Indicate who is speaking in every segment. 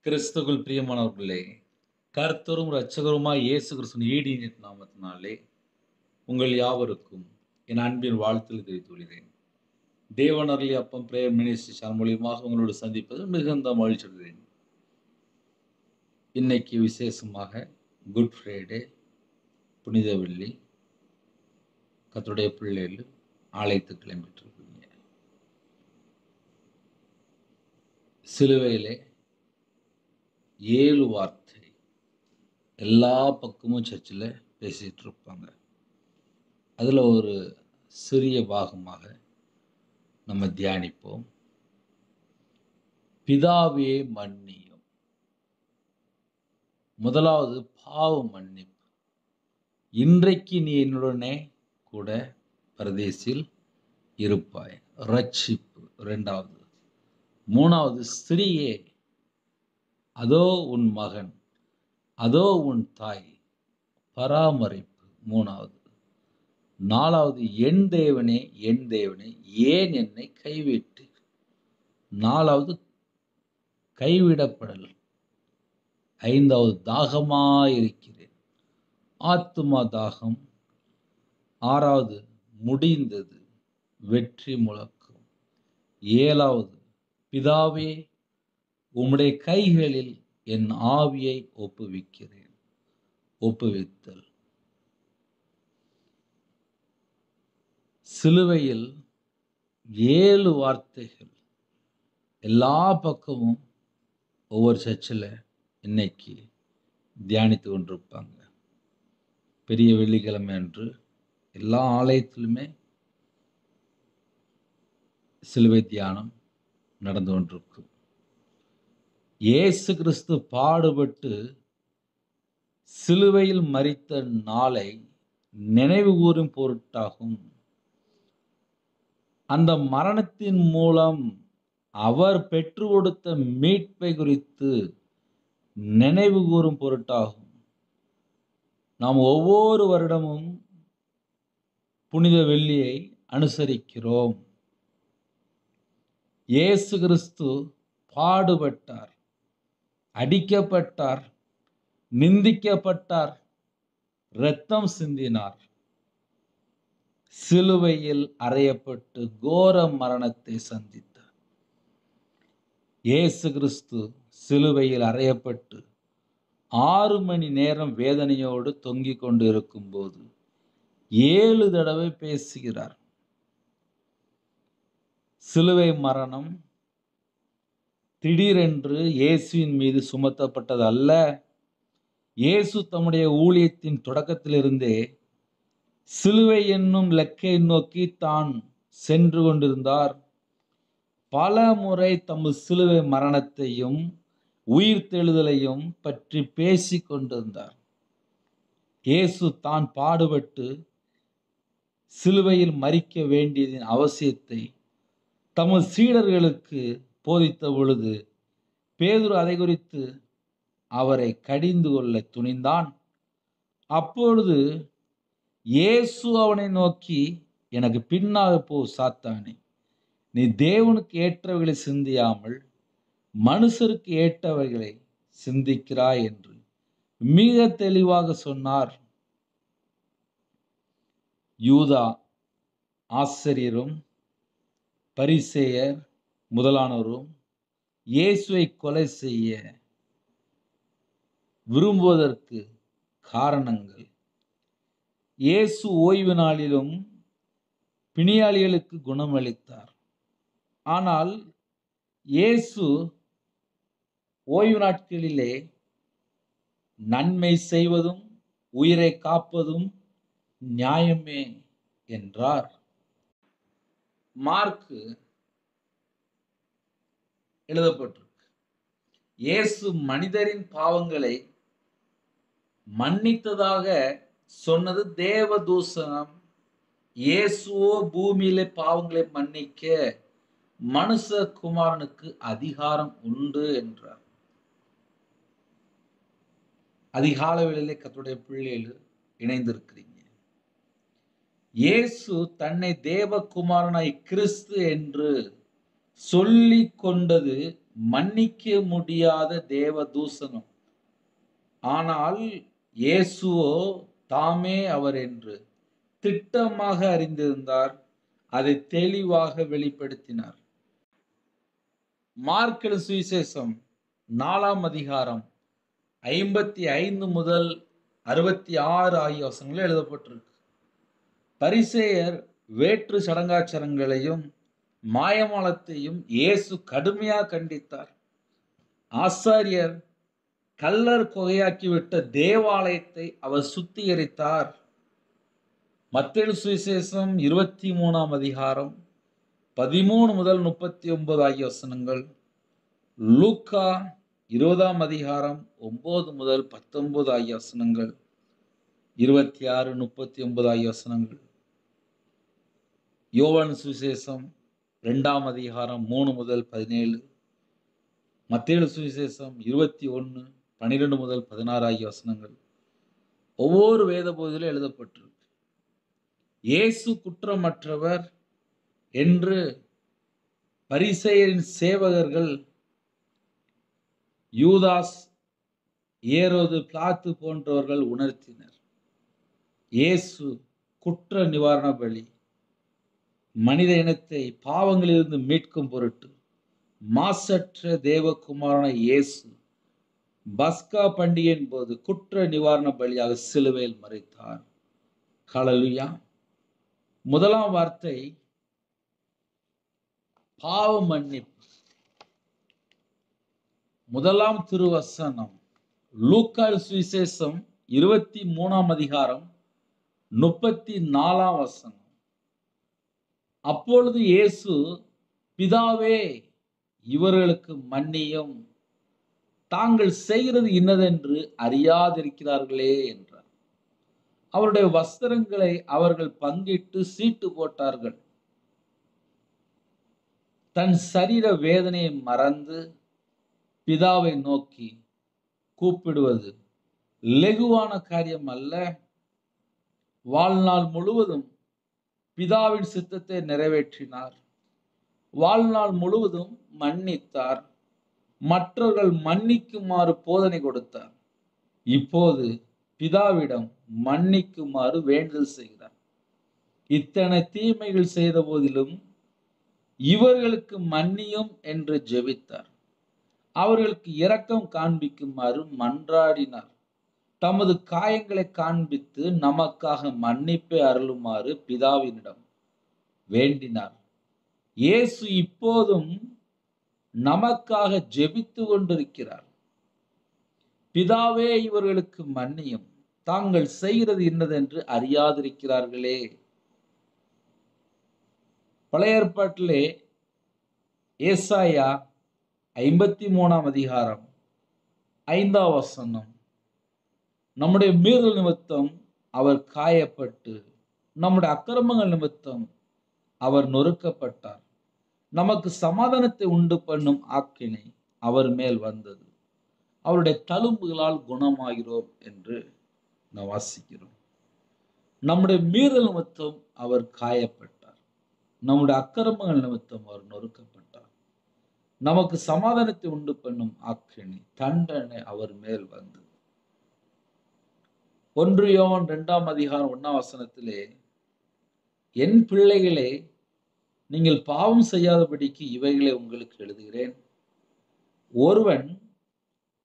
Speaker 1: கிறிஸ்துவுக்குள் பிரியமானவர்களே, கர்த்தரும் இரட்சகருமாய் இயேசு கிறிஸ்துவின் ஈடின் நாமத்தினாலே உங்கள் யாவருக்கும் என் அன்பின் வாழ்த்துதலை தெரிவித்துக் கொள்கிறேன். தேவன் அருளிய அப்பம் பிரேயர் மினிஸ்ட்ரி சேனல் மூலியமாக உங்களோடு சந்திப்பதில் மிகுந்த மகிழ்ச்சி அடைகிறேன். இன்னைக்கு விசேஷமாக குட் ஃப்ரைடே, புனித வெள்ளி, கர்த்தருடைய பிள்ளைகள் ஆலயத்துக்கு கிளம்பிட்டு இருக்கீங்க. சிலுவையிலே 7 வார்த்தை எல்லா பக்கமும் சர்ச்சில் பேசிட்டு இருப்பாங்க. அதில் ஒரு சிறிய பாகமாக நம்ம தியானிப்போம். பிதாவே மன்னியும். முதலாவது பாவ மன்னிப்பு. இன்றைக்கு நீ என்னுடனே கூட பரதேசில் இருப்பாய். ரட்சிப்பு. இரண்டாவது. மூணாவது, ஸ்திரீயே அதோ உன் மகன், அதோ உன் தாய். பராமரிப்பு. மூணாவது. நாலாவது, என் தேவனே என் தேவனே ஏன் என்னை கைவிட்டீர். நாலாவது, கைவிடப்படல். ஐந்தாவது, தாகமாயிருக்கிறேன், ஆத்துமா தாகம். ஆறாவது, முடிந்தது, வெற்றி முழக்கம். ஏழாவது, பிதாவே உம்முடைய கைகளில் என் ஆவியை ஒப்புவிக்கிறேன். ஒப்புவித்தல். சிலுவையில் 7 வார்த்தைகள் எல்லா பக்கமும் ஒவ்வொரு சர்ச்சில் இன்னைக்கு தியானித்து கொண்டிருப்பாங்க. பெரிய வெள்ளிக்கிழமை அன்று எல்லா ஆலயத்திலுமே சிலுவை தியானம் நடந்து கொண்டிருக்கும். இயேசு கிறிஸ்து பாடுபட்டு சிலுவையில் மரித்த நாளை நினைவு கூறும் பொருட்டாகும். அந்த மரணத்தின் மூலம் அவர் பெற்று கொடுத்த மீட்பை குறித்து நினைவு கூறும் பொருட்டாகும். நாம் ஒவ்வொரு வருடமும் புனித வெள்ளியை அனுசரிக்கிறோம். இயேசு கிறிஸ்து பாடுபட்டார், அடிக்கப்பட்டார், நிந்திக்கப்பட்டார், இரத்தம் சிந்தினார், சிலுவையில் அறையப்பட்டு கோர மரணத்தை சந்தித்தார். இயேசு கிறிஸ்து சிலுவையில் அறையப்பட்டு 6 மணி நேரம் வேதனையோடு தொங்கிக் கொண்டு இருக்கும்போது 7 தடவை பேசுகிறார். சிலுவை மரணம் திடீரென்று இயேசுவின் மீது சுமத்தப்பட்டது அல்ல. இயேசு தம்முடைய ஊழியத்தின் தொடக்கத்திலிருந்தே சிலுவை என்னும் இலக்கை நோக்கி தான் சென்று கொண்டிருந்தார். பல முறை தமது சிலுவை மரணத்தையும் உயிர்த்தெழுதலையும் பற்றி பேசிக் கொண்டிருந்தார். இயேசு தான் பாடுபட்டு சிலுவையில் மரிக்க வேண்டியதின் அவசியத்தை தமது சீடர்களுக்கு போதித்த பொழுது பேதுரு அதை குறித்து அவரை கடிந்து கொள்ள துணிந்தான். அப்பொழுது இயேசு அவனை நோக்கி, எனக்கு பின்னாக போ சாத்தானே, நீ தேவனுக்கு ஏற்றவைகளை சிந்தியாமல் மனுஷருக்கு ஏற்றவைகளை சிந்திக்கிறாய் என்று மிக தெளிவாக சொன்னார். யூதா ஆசாரியரும் பரிசேயர் முதலானோரும் இயேசுவை கொலை செய்ய விரும்புவதற்கு காரணங்கள், இயேசு ஓய்வு நாளிலும் பிணியாளிகளுக்கு குணமளித்தார். ஆனால் இயேசு ஓய்வு நாட்களிலே நன்மை செய்வதும் உயிரை காப்பதும் நியாயமே என்றார். மார்க்கு எழுதப்பட்டிருக்கு, இயேசு மனிதரின் பாவங்களை மன்னித்ததாக சொன்னது தேவதூஷணம். இயேசுவோ பூமியிலே பாவங்களை மன்னிக்க மனுஷகுமாரனுக்கு அதிகாரம் உண்டு என்றார். அதிகாலை வேளையிலே கர்த்தருடைய பிள்ளைகள் இணைந்திருக்கிறீங்க. இயேசு தன்னை தேவகுமாரனாய் கிறிஸ்து என்று சொல்லிக் கொண்டது மன்னிக்க முடியாத தேவ தூசணம். ஆனால் இயேசுவோ தாமே அவர் என்று திட்டமாக அறிந்திருந்தார். அதை தெளிவாக வெளிப்படுத்தினார். மார்க் எழுதின சுவிசேஷம் 4ஆம் அதிகாரம் 55 முதல் 66 ஆகிய வசனங்கள் எழுதப்பட்டிருக்கு. பரிசேயர் வேற்று சடங்காச்சாரங்களையும் மாயமாலத்தையும் இயேசு கடுமையாக கண்டித்தார். ஆசாரியர் கல்லர் கொகையாக்கிவிட்ட தேவாலயத்தை அவர் சுத்திகரித்தார். மத்தேயு சுவிசேஷம் 23ஆம் அதிகாரம் 13 முதல் 39 ஆகிய வசனங்கள், லூக்கா 20ஆம் அதிகாரம் 9 முதல் 19 ஆகிய வசனங்கள், 26, 39 ஆகிய வசனங்கள், யோவான் சுவிசேஷம் 2ஆம் அதிகாரம் 3 முதல் 17, மத்தேயு சுவிசேஷம் 21, 12 முதல் 16 ஆகிய வசனங்கள் ஒவ்வொரு வேத பகுதியிலும் எழுதப்பட்டிருக்கு. இயேசு குற்றமற்றவர் என்று பரிசேயரின் சேவகர்கள் யூதாஸ், ஏரோது, பிலாத்து போன்றவர்கள் உணர்த்தினர். இயேசு குற்ற நிவாரண பலி, மனித இனத்தை பாவங்களிலிருந்து மீட்கும் பொருட்டு மாசற்ற தேவகுமாரன இயேசு பஸ்கா பண்டிகையின் போது குற்ற நிவாரண பலியாக சிலுவையில் மரித்தார். ஹல்லேலூயா. முதலாம் வார்த்தை பாவ மன்னிப்பு. முதலாம் திருவசனம் லூக்கா சுவிசேஷம் 23ஆம் அதிகாரம் 34ஆம் வசனம். அப்பொழுது இயேசு, பிதாவே இவர்களுக்கு மன்னியும், தாங்கள் செய்கிறது இன்னதென்று அறியாதிருக்கிறார்களே என்றார். அவருடைய வஸ்திரங்களை அவர்கள் பங்கிட்டு சீட்டு போட்டார்கள். தன் சரீர வேதனையை மறந்து பிதாவை நோக்கி கூப்பிடுவது லெகுவான காரியம் அல்ல. வாழ்நாள் முழுவதும் பிதாவின் சித்தத்தை நிறைவேற்றினார். வாழ்நாள் முழுவதும் மன்னித்தார். மற்றவர்கள் மன்னிக்குமாறு போதனை கொடுத்தார். இப்போது பிதாவிடம் மன்னிக்குமாறு வேண்டுதல் செய்கிறார். இத்தனை தீமைகள் செய்த போதிலும் இவர்களுக்கு மன்னியும் என்று ஜெபித்தார். அவர்களுக்கு இரக்கம் காண்பிக்குமாறு மன்றாடினார். தமது காயங்களை காண்பித்து நமக்காக மன்னிப்பை அருளுமாறு பிதாவினிடம் வேண்டினார். இயேசு இப்போதும் நமக்காக ஜெபித்து கொண்டிருக்கிறார். பிதாவே இவர்களுக்கு மன்னியும், தாங்கள் செய்கிறது இன்னதென்று அறியாதிருக்கிறார்களே. பழைய ஏற்பாட்டிலே ஏசாயா 53ஆம் அதிகாரம் 5ஆம் வசனம், நம்முடைய மீறல் நிமித்தம் அவர் காயப்பட்டு, நம்முடைய அக்கிரமங்கள் நிமித்தம் அவர் நொறுக்கப்பட்டார், நமக்கு சமாதானத்தை உண்டு பண்ணும் ஆக்கினை அவர் மேல் வந்தது, அவருடைய தழும்புகளால் குணமாகிறோம் என்று நாம் வாசிக்கிறோம். நம்முடைய மீறல் நிமித்தம் அவர் காயப்பட்டார், நம்முடைய அக்கிரமங்கள் நிமித்தம் அவர் நொறுக்கப்பட்டார், நமக்கு சமாதானத்தை உண்டு பண்ணும் ஆக்கினை, தண்டனை அவர் மேல் வந்தது. 1 யோவான் 2ஆம் அதிகாரம் 1ஆம் வசனத்திலே, என் பிள்ளைகளே, நீங்கள் பாவம் செய்யாதபடிக்கு இவைகளை உங்களுக்கு எழுதுகிறேன். ஒருவன்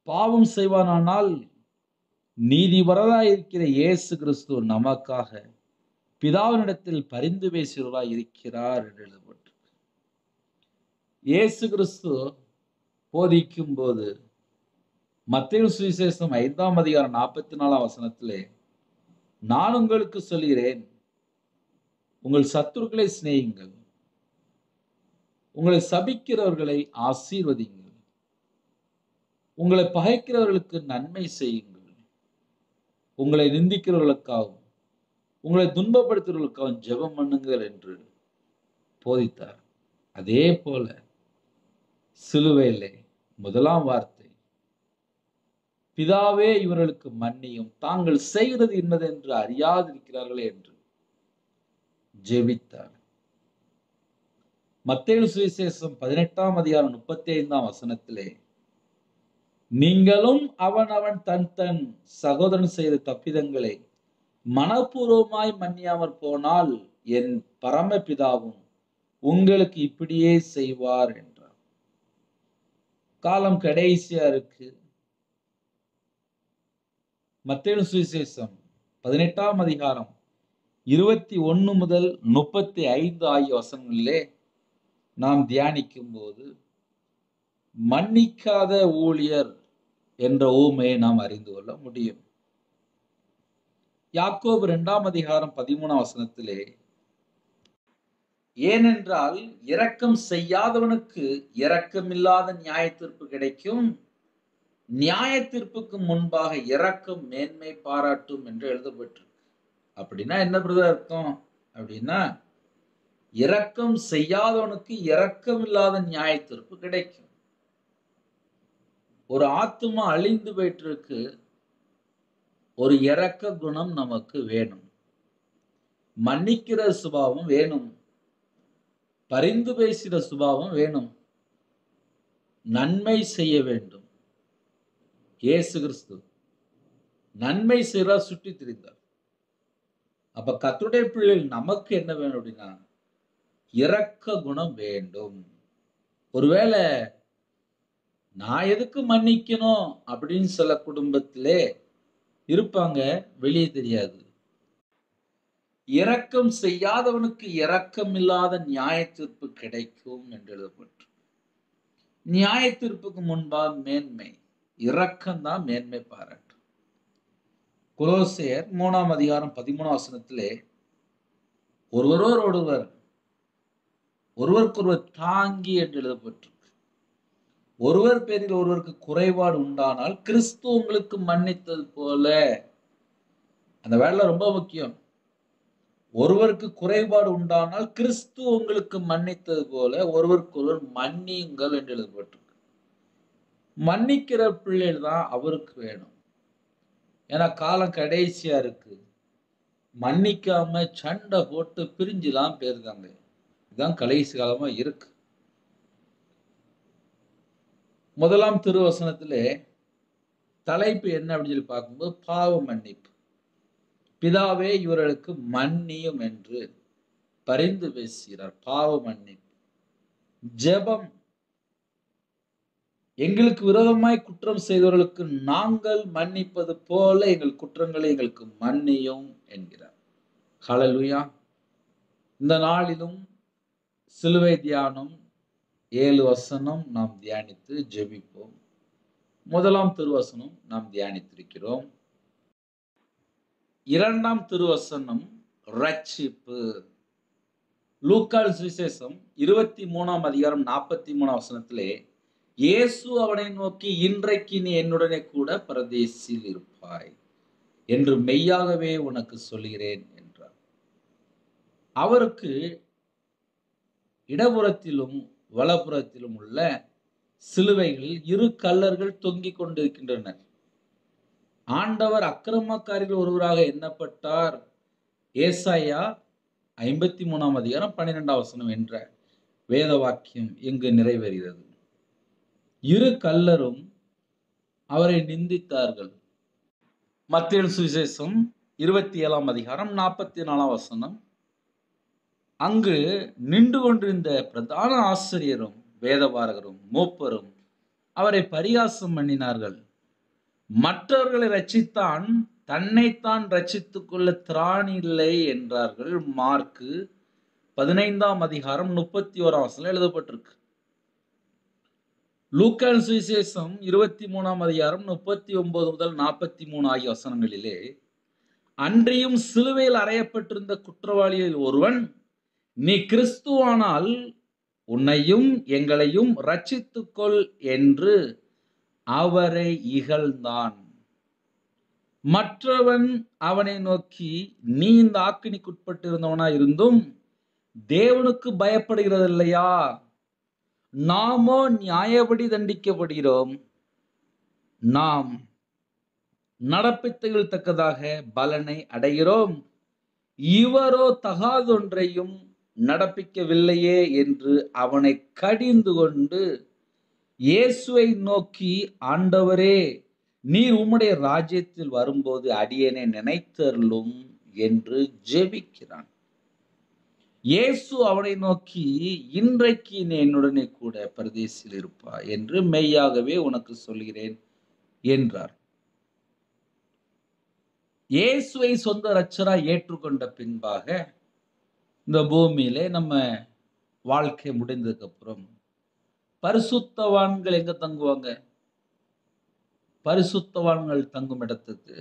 Speaker 1: பாவம் செய்வானானால் நீதிபரராய் இருக்கிற இயேசு கிறிஸ்து நமக்காக பிதாவினிடத்தில் பரிந்து பேசுகிறவராய் இருக்கிறார் என்று எழுதப்பட்டிருக்கு. இயேசு கிறிஸ்து போதிக்கும் போது மத்தேயு சுவிசேஷம் 5ஆம் அதிகாரம் 44ஆம் வசனத்திலே, நான் உங்களுக்கு சொல்கிறேன், உங்கள் சத்துருக்களை சிநேகியுங்கள், உங்களை சபிக்கிறவர்களை ஆசீர்வதியுங்கள், உங்களை பகைக்கிறவர்களுக்கு நன்மை செய்யுங்கள், உங்களை நிந்திக்கிறவர்களுக்காகவும் உங்களை துன்பப்படுத்துகிறவர்களுக்காகவும் ஜெபம் பண்ணுங்கள் என்று போதித்தார். அதே போல சிலுவையிலே முதலாம் வார்த்தை, பிதாவே இவர்களுக்கு மன்னியும், தாங்கள் செய்கிறது இன்னதென்று அறியாதிருக்கிறார்களே என்று ஜெபித்தார். மத்தேயு சுவிசேஷம் 18ஆம் அதிகாரம் 35ஆம் வசனத்திலே, நீங்களும் அவன் தன் தன் சகோதரன் செய்த தப்பிதங்களை மனப்பூர்வமாய் மன்னியாமற் போனால் என் பரமபிதாவும் உங்களுக்கு இப்படியே செய்வார் என்றார். காலம் கடைசியா இருக்கு. மத்தேயு சுவிசேஷம் 18ஆம் அதிகாரம் 21 முதல் 35 ஆகிய வசனங்களிலே நாம் தியானிக்கும் போது மன்னிக்காத ஊழியர் என்ற ஊமையை நாம் அறிந்து கொள்ள முடியும். யாக்கோபு 2ஆம் அதிகாரம் 13ஆம் வசனத்திலே, ஏனென்றால் இரக்கம் செய்யாதவனுக்கு இரக்கமில்லாத நியாய தீர்ப்பு கிடைக்கும், நியாய தீர்ப்புக்கு முன்பாக இரக்கம் மேன்மை பாராட்டும் என்று எழுதப்பட்டிருக்கு. அப்படின்னா என்ன பிரதர் அர்த்தம் அப்படின்னா, இரக்கம் செய்யாதவனுக்கு இரக்கமில்லாத நியாய தீர்ப்பு கிடைக்கும். ஒரு ஆத்துமா அழிந்து போயிட்டு இருக்கு, ஒரு இரக்க குணம் நமக்கு வேணும், மன்னிக்கிற சுபாவம் வேணும், பரிந்து பேசுகிற சுபாவம் வேணும், நன்மை செய்ய வேண்டும். இயேசு கிறிஸ்து நன்மை செய்ய சுற்றி திரிந்தார். அப்ப கர்த்தருடைய பிள்ளைகள் நமக்கு என்ன வேணும் அப்படின்னா, இரக்க குணம் வேண்டும். ஒருவேளை நான் எதுக்கு மன்னிக்கணும் அப்படின்னு சில குடும்பத்திலே இருப்பாங்க, வெளியே தெரியாது. இரக்கம் செய்யாதவனுக்கு இரக்கம் இல்லாத நியாய தீர்ப்பு கிடைக்கும் என்று எழுதப்பட்டு, நியாய தீர்ப்புக்கு முன்பாக மேன்மை, இரக்கம் தான் மேன்மை பாராட்டு. கொலோசியர் 3ஆம் அதிகாரம் 13ஆம் வசனத்திலே, ஒருவருக்கொருவர் தாங்கி என்று எழுதப்பட்டிருக்கு. ஒருவர் பேரில் ஒருவருக்கு குறைபாடு உண்டானால் கிறிஸ்து உங்களுக்கு மன்னித்தது போல, அந்த வேலை ரொம்ப முக்கியம். ஒருவருக்கு குறைபாடு உண்டானால் கிறிஸ்து உங்களுக்கு மன்னித்தது போல ஒருவருக்கொருவர் மன்னியுங்கள் என்று எழுதப்பட்டிருக்கு. மன்னிக்கிற பிள்ளைகள் தான் அவருக்கு வேணும். ஏன்னா காலம் கடைசியா இருக்கு. மன்னிக்காம சண்டை போட்டு பிரிஞ்சுலாம் போயிருக்காங்க. இதுதான் கடைசி காலமா இருக்கு. முதலாம் திருவசனத்திலே தலைப்பு என்ன அப்படின்னு சொல்லி பார்க்கும்போது, பாவ மன்னிப்பு. பிதாவே இவர்களுக்கு மன்னியும் என்று பரிந்து பேசுகிறார். பாவ மன்னிப்பு. ஜெபம், எங்களுக்கு விரோதமாய் குற்றம் செய்தவர்களுக்கு நாங்கள் மன்னிப்பது போல எங்கள் குற்றங்களை எங்களுக்கு மன்னியும் என்கிறார். ஹல்லேலூயா. இந்த நாளிலும் சிலுவை தியானம் 7 வசனம் நாம் தியானித்து ஜெபிப்போம். முதலாம் திருவசனம் நாம் தியானித்திருக்கிறோம். இரண்டாம் திருவசனம் ரட்சிப்பு. லூக்கா சுவிசேஷம் 23ஆம் அதிகாரம் 43ஆம் வசனத்திலே, இயேசு அவனை நோக்கி, இன்றைக்கு நீ என்னுடனே கூட பரதீசில் இருப்பாய் என்று மெய்யாகவே உனக்கு சொல்கிறேன் என்றார். அவருக்கு இடப்புறத்திலும் வலப்புறத்திலும் உள்ள சிலுவைகளில் 2 கல்லர்கள் தொங்கிக் கொண்டிருக்கின்றனர். ஆண்டவர் அக்கிரமக்காரிகள் ஒருவராக எண்ணப்பட்டார். ஏசாயா 53ஆம் அதிகாரம் 12ஆம் வசனம் என்ற வேத வாக்கியம் இங்கு நிறைவேறுகிறது. 2 கல்லரும் அவரை நிந்தித்தார்கள். மத்தேயு சுவிசேஷம் 27ஆம் அதிகாரம் 44ஆம் வசனம், அங்கு நின்று கொண்டிருந்த பிரதான ஆசிரியரும் வேதபாரகரும் மூப்பரும் அவரை பரிகாசம் பண்ணினார்கள். மற்றவர்களை ரட்சித்தான், தன்னைத்தான் ரட்சித்துக் கொள்ள திராணி இல்லை என்றார்கள். மார்க்கு 15ஆம் அதிகாரம் 31ஆம் வசனம் எழுதப்பட்டிருக்கு. லூக்கா சுவிசேஷம் 23ஆம் அதிகாரம் 39 முதல் 43 ஆகிய வசனங்களிலே, அன்றியும் சிலுவையில் அறையப்பட்டிருந்த குற்றவாளியில் ஒருவன், நீ கிறிஸ்துவானால் உன்னையும் எங்களையும் ரட்சித்துக்கொள் என்று அவரை இகழ்ந்தான். மற்றவன் அவனை நோக்கி, நீ இந்த ஆக்கினிக்குட்பட்டிருந்தவனா இருந்தும் தேவனுக்கு பயப்படுகிறது இல்லையா? நாமோ நியாயப்படி தண்டிக்கப்படுகிறோம். நாம் நடப்பித்தல் தக்கதாக பலனை அடைகிறோம். இவரோ தகாதொன்றையும் நடப்பிக்கவில்லையே என்று அவனை கடிந்து கொண்டு இயேசுவை நோக்கி, ஆண்டவரே, நீர் உம்முடைய ராஜ்யத்தில் வரும்போது அடியேனை நினைத்தருளும் என்று ஜெபிக்கிறான். இயேசு அவனை நோக்கி, இன்றைக்கு நீ என்னுடனே கூட பரதீசில் இருப்பாய் என்று மெய்யாகவே உனக்கு சொல்கிறேன் என்றார். இயேசுவை சொந்த இரட்சகராய் ஏற்றுக்கொண்ட பின்பாக இந்த பூமியிலே நம்ம வாழ்க்கை முடிந்ததுக்கு அப்புறம் பரிசுத்தவான்கள் எங்க தங்குவாங்க? பரிசுத்தவான்கள் தங்கும் இடத்துக்கு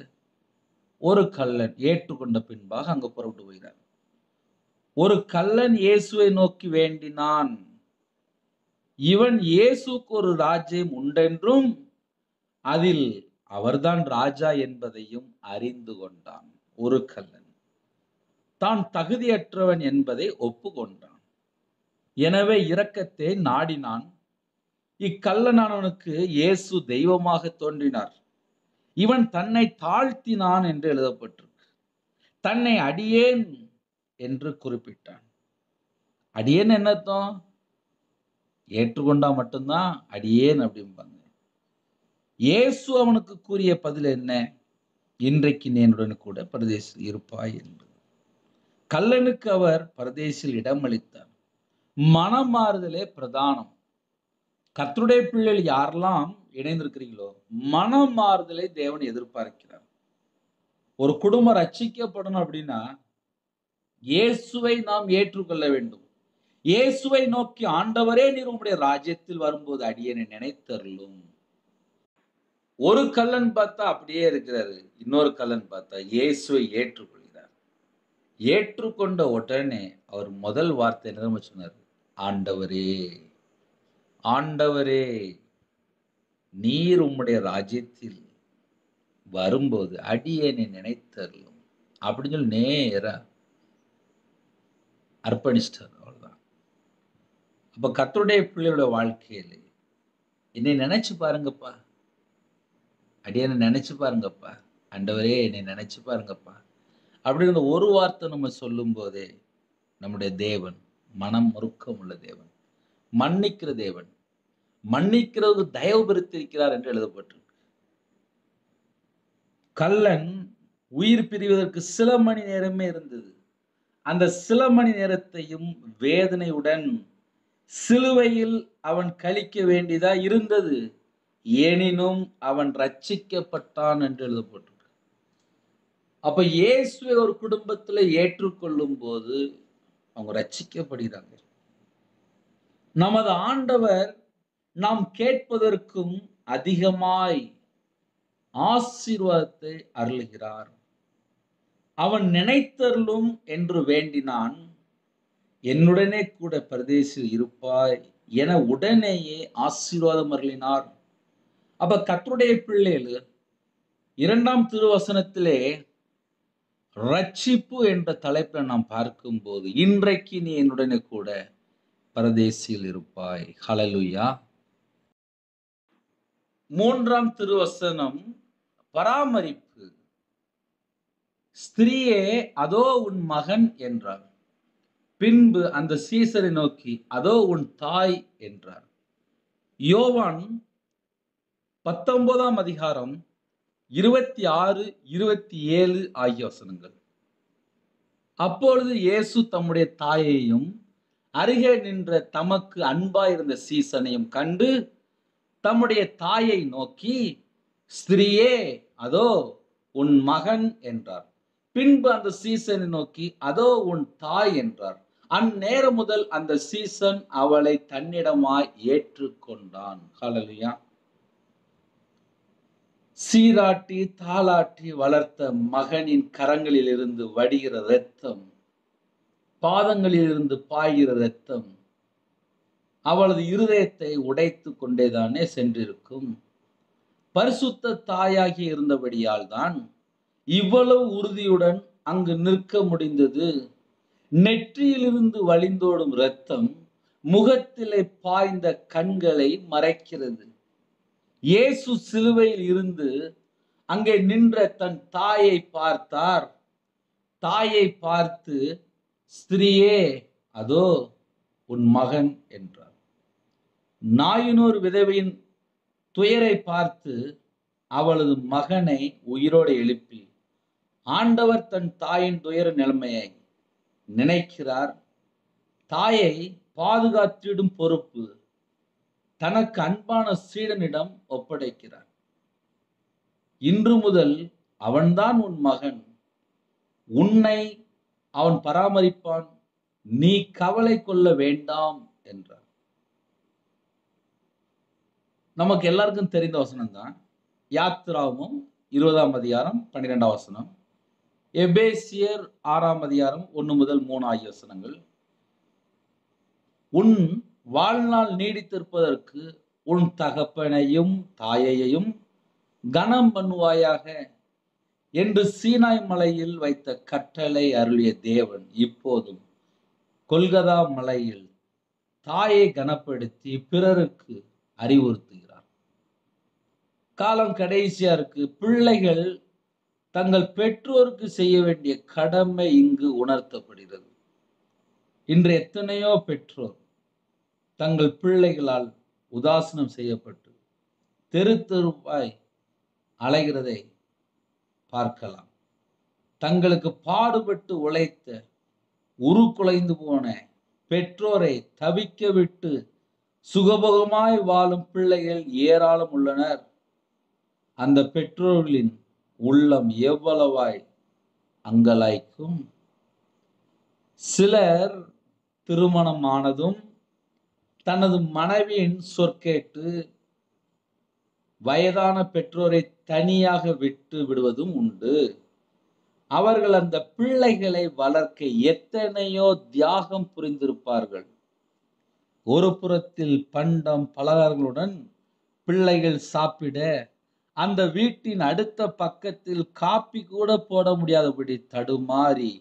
Speaker 1: ஒரு கள்ளன் ஏற்றுக்கொண்ட பின்பாக அங்க புறப்பட்டு போகிறார். ஒரு கள்ளன் இயேசுவை நோக்கி வேண்டினான். இவன் இயேசுக்கு ஒரு ராஜ்யம் உண்டென்றும் அதில் அவர்தான் ராஜா என்பதையும் அறிந்து கொண்டான். ஒரு கள்ளன் தான் தகுதியற்றவன் என்பதை ஒப்புக்கொண்டான். எனவே இரக்கத்தை நாடினான். இக்கள்ளனானவனுக்கு இயேசு தெய்வமாக தோன்றினார். இவன் தன்னை தாழ்த்தினான் என்று எழுதப்பட்டிருக்கு. தன்னை அடியேன் என்று குறிப்பிட்டான். அடியேன் என்ன அர்த்தம்? ஏற்றுக்கொண்டா மட்டும்தான் அடியேன் அப்படிம்பாங்க. இயேசு அவனுக்கு கூறிய பதில் என்ன? இன்றைக்கு நீ என்னுடன் கூட பரதேசில் இருப்பாய் என்பது. கள்ளனுக்கு அவர் பரதேசில் இடமளித்தார். மனமாறுதலே பிரதானம். கர்த்தருடைய பிள்ளைகள் யாரெல்லாம் இணைந்திருக்கிறீங்களோ, மனமாறுதலை தேவன் எதிர்பார்க்கிறார். ஒரு குடும்பம் ரட்சிக்கப்படணும் அப்படின்னா இயேசுவை நாம் ஏற்றுக்கொள்ள வேண்டும். இயேசுவை நோக்கி, ஆண்டவரே, நீர் உம்முடைய ராஜ்யத்தில் வரும்போது அடியேனை நினைத்தருளும். ஒரு கள்ளன் பார்த்தா அப்படியே இருக்கிறாரு. இன்னொரு கள்ளன் பார்த்தா இயேசுவை ஏற்றுக்கொள்கிறார். ஏற்றுக்கொண்ட உடனே அவர் முதல் வார்த்தை என்ன சொன்னார்? ஆண்டவரே, ஆண்டவரே, நீர் உம்முடைய ராஜ்யத்தில் வரும்போது அடியேனை நினைத்தருளும் அப்படின்னு சொல்லி நேரா அர்ப்பணிச்சிட்டார். அவ்வளவுதான். அப்ப கர்த்தருடைய பிள்ளையோட வாழ்க்கையில என்னை நினைச்சு பாருங்கப்பா, அடியேனை நினைச்சு பாருங்கப்பா, ஆண்டவரே என்னை நினைச்சு பாருங்கப்பா அப்படிங்கிற ஒரு வார்த்தை நம்ம சொல்லும் போதே நம்முடைய தேவன் மனம் முறுக்கம் உள்ள தேவன், மன்னிக்கிற தேவன், மன்னிக்கிறது தயவு பெருத்திருக்கிறார் என்று எழுதப்பட்டிருக்கு. கள்ளன் உயிர் பிரிவதற்கு சில மணி நேரமே இருந்தது. அந்த சில மணி நேரத்தையும் வேதனையுடன் சிலுவையில் அவன் கழிக்க வேண்டியதா இருந்தது. எனினும் அவன் ரட்சிக்கப்பட்டான் என்று எழுதப்பட்டிருக்கு. அப்ப இயேசுவை ஒரு குடும்பத்துல ஏற்றுக்கொள்ளும் போது அவங்க ரட்சிக்கப்படுகிறாங்க. நமது ஆண்டவர் நாம் கேட்பதற்கும் அதிகமாய் ஆசீர்வாதத்தை அருளுகிறார். அவன் நினைத்தருளும் என்று வேண்டினான். என்னுடனே கூட பரதேசில் இருப்பாய் என உடனேயே ஆசீர்வாதம் அருளினார். அப்ப கர்த்தருடைய பிள்ளைகள் 2ஆம் திருவசனத்திலே ரட்சிப்பு என்ற தலைப்பை நாம் பார்க்கும்போது, இன்றைக்கு நீ என்னுடனே கூட பரதேசில் இருப்பாய். ஹல்லேலூயா. 3ஆம் திருவசனம் பராமரிப்பு. ஸ்திரீயே, அதோ உன் மகன் என்றார். பின்பு அந்த சீசரை நோக்கி, அதோ உன் தாய் என்றார். யோவான் 19ஆம் அதிகாரம் 26, 27 ஆகிய வசனங்கள். அப்பொழுது இயேசு தம்முடைய தாயையும் அருகே நின்ற தமக்கு அன்பாயிருந்த சீசனையும் கண்டு தம்முடைய தாயை நோக்கி, ஸ்திரீயே, அதோ உன் மகன் என்றார். பின்பு அந்த சீசனை நோக்கி, அதோ உன் தாய் என்றார். அந்நேரம் முதல் அந்த சீசன் அவளை தன்னிடமாய் ஏற்றுக்கொண்டான். ஹல்லேலூயா. சீராட்டி தாளாட்டி வளர்த்த மகனின் கரங்களில் இருந்து வடிகிற இரத்தம், பாதங்களில் இருந்து பாய்கிற இரத்தம் அவளது இருதயத்தை உடைத்து கொண்டேதானே சென்றிருக்கும். பரிசுத்த தாயாகி இருந்தபடியால் தான் இவ்வளவு உறுதியுடன் அங்கு நிற்க முடிந்தது. நெற்றியிலிருந்து வழிந்தோடும் இரத்தம் முகத்திலே பாய்ந்த கண்களை மறைக்கிறது. இயேசு சிலுவையில் இருந்து அங்கே நின்ற தன் தாயை பார்த்தார். தாயை பார்த்து, ஸ்திரீயே, அதோ உன் மகன் என்றார். நாயினூர் விதவையின் துயரை பார்த்து அவளது மகனை உயிரோடு எழுப்பி ஆண்டவர் தன் தாயின் துயர நிலைமையை நினைக்கிறார். தாயை பாதுகாத்திடும் பொறுப்பு தனக்கு அன்பான சீடனிடம் ஒப்படைக்கிறார். இன்று முதல் அவன்தான் உன் மகன், உன்னை அவன் பராமரிப்பான், நீ கவலை கொள்ள வேண்டாம் என்றார். நமக்கு எல்லாருக்கும் தெரிந்த வசனம் தான். யாத்திராகமம் 20ஆம் அதிகாரம் 12ஆம் வசனம், எபேசியர் 6ஆம் அதிகாரம் 1 முதல் 3 ஆகிய வசனங்கள். உன் வாழ்நாள் நீடித்திருப்பதற்கு உன் தகப்பனையும் தாயையும் கனம் பண்ணுவாயாக என்று சீனாய் மலையில் வைத்த கட்டளை அருளிய தேவன் இப்போதும் கொல்கதா மலையில் தாயை கனப்படுத்தி பிறருக்கு அறிவுறுத்துகிறார். காலம் கடைசியா இருக்கு. பிள்ளைகள் தங்கள் பெற்றோருக்கு செய்ய வேண்டிய கடமை இங்கு உணர்த்தப்படுகிறது. இன்று எத்தனையோ பெற்றோர் தங்கள் பிள்ளைகளால் உதாசீனம் செய்யப்பட்டு தெரு தெருவாய் அலைகிறதை பார்க்கலாம். தங்களுக்கு பாடுபட்டு உழைத்த உருக்குலைந்து போன பெற்றோரை தவிக்க விட்டு சுகபோகமாய் வாழும் பிள்ளைகள் ஏராளம் உள்ளனர். அந்த பெற்றோர்களின் உள்ளம் எவ்வளவாய் அங்கலாய்க்கும். சிலர் திருமணமானதும் தனது மனைவியின் சொற்கேட்டு வயதான பெற்றோரை தனியாக விட்டு விடுவதும் உண்டு. அவர்கள் அந்த பிள்ளைகளை வளர்க்க எத்தனையோ தியாகம் புரிந்திருப்பார்கள். ஒரு புறத்தில் பண்டம் பலகாரங்களுடன் பிள்ளைகள் சாப்பிட, அந்த வீட்டின் அடுத்த பக்கத்தில் காப்பி கூட போட முடியாதபடி தடுமாறி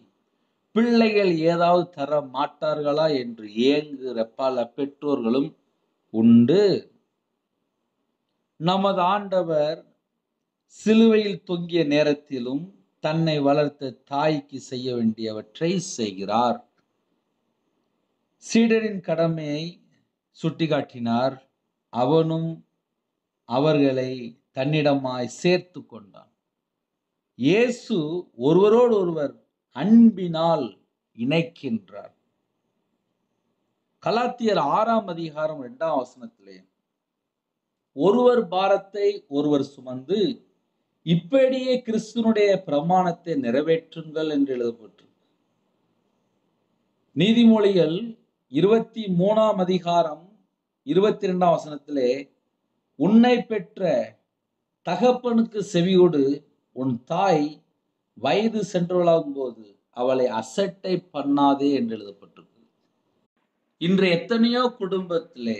Speaker 1: பிள்ளைகள் ஏதாவது தர மாட்டார்களா என்று ஏங்குகிற பல பெற்றோர்களும் உண்டு. நமது ஆண்டவர் சிலுவையில் தொங்கிய நேரத்திலும் தன்னை வளர்த்த தாய்க்கு செய்ய வேண்டியவற்றை செய்கிறார். சீடரின் கடமையை சுட்டிக்காட்டினார். அவனும் அவர்களை தன்னிடமாய் சேர்த்து கொண்டான். இயேசு ஒருவரோடு ஒருவர் அன்பினால் இணைக்கின்றார். கலாத்தியர் 6ஆம் அதிகாரம் 2ஆம் வசனத்திலே ஒருவர் பாரத்தை ஒருவர் சுமந்து இப்படியே கிறிஸ்துவனுடைய பிரமாணத்தை நிறைவேற்றுங்கள் என்று எழுதப்பட்டிருக்கு. நீதிமொழிகள் 23ஆம் அதிகாரம் 22ஆம் வசனத்திலே உன்னை பெற்ற தகப்பனுக்கு செவியோடு உன் தாய் வயது சென்றவளாகும் போது அவளை அசட்டை பண்ணாதே என்று எழுதப்பட்டிருக்கு. இன்று எத்தனையோ குடும்பத்திலே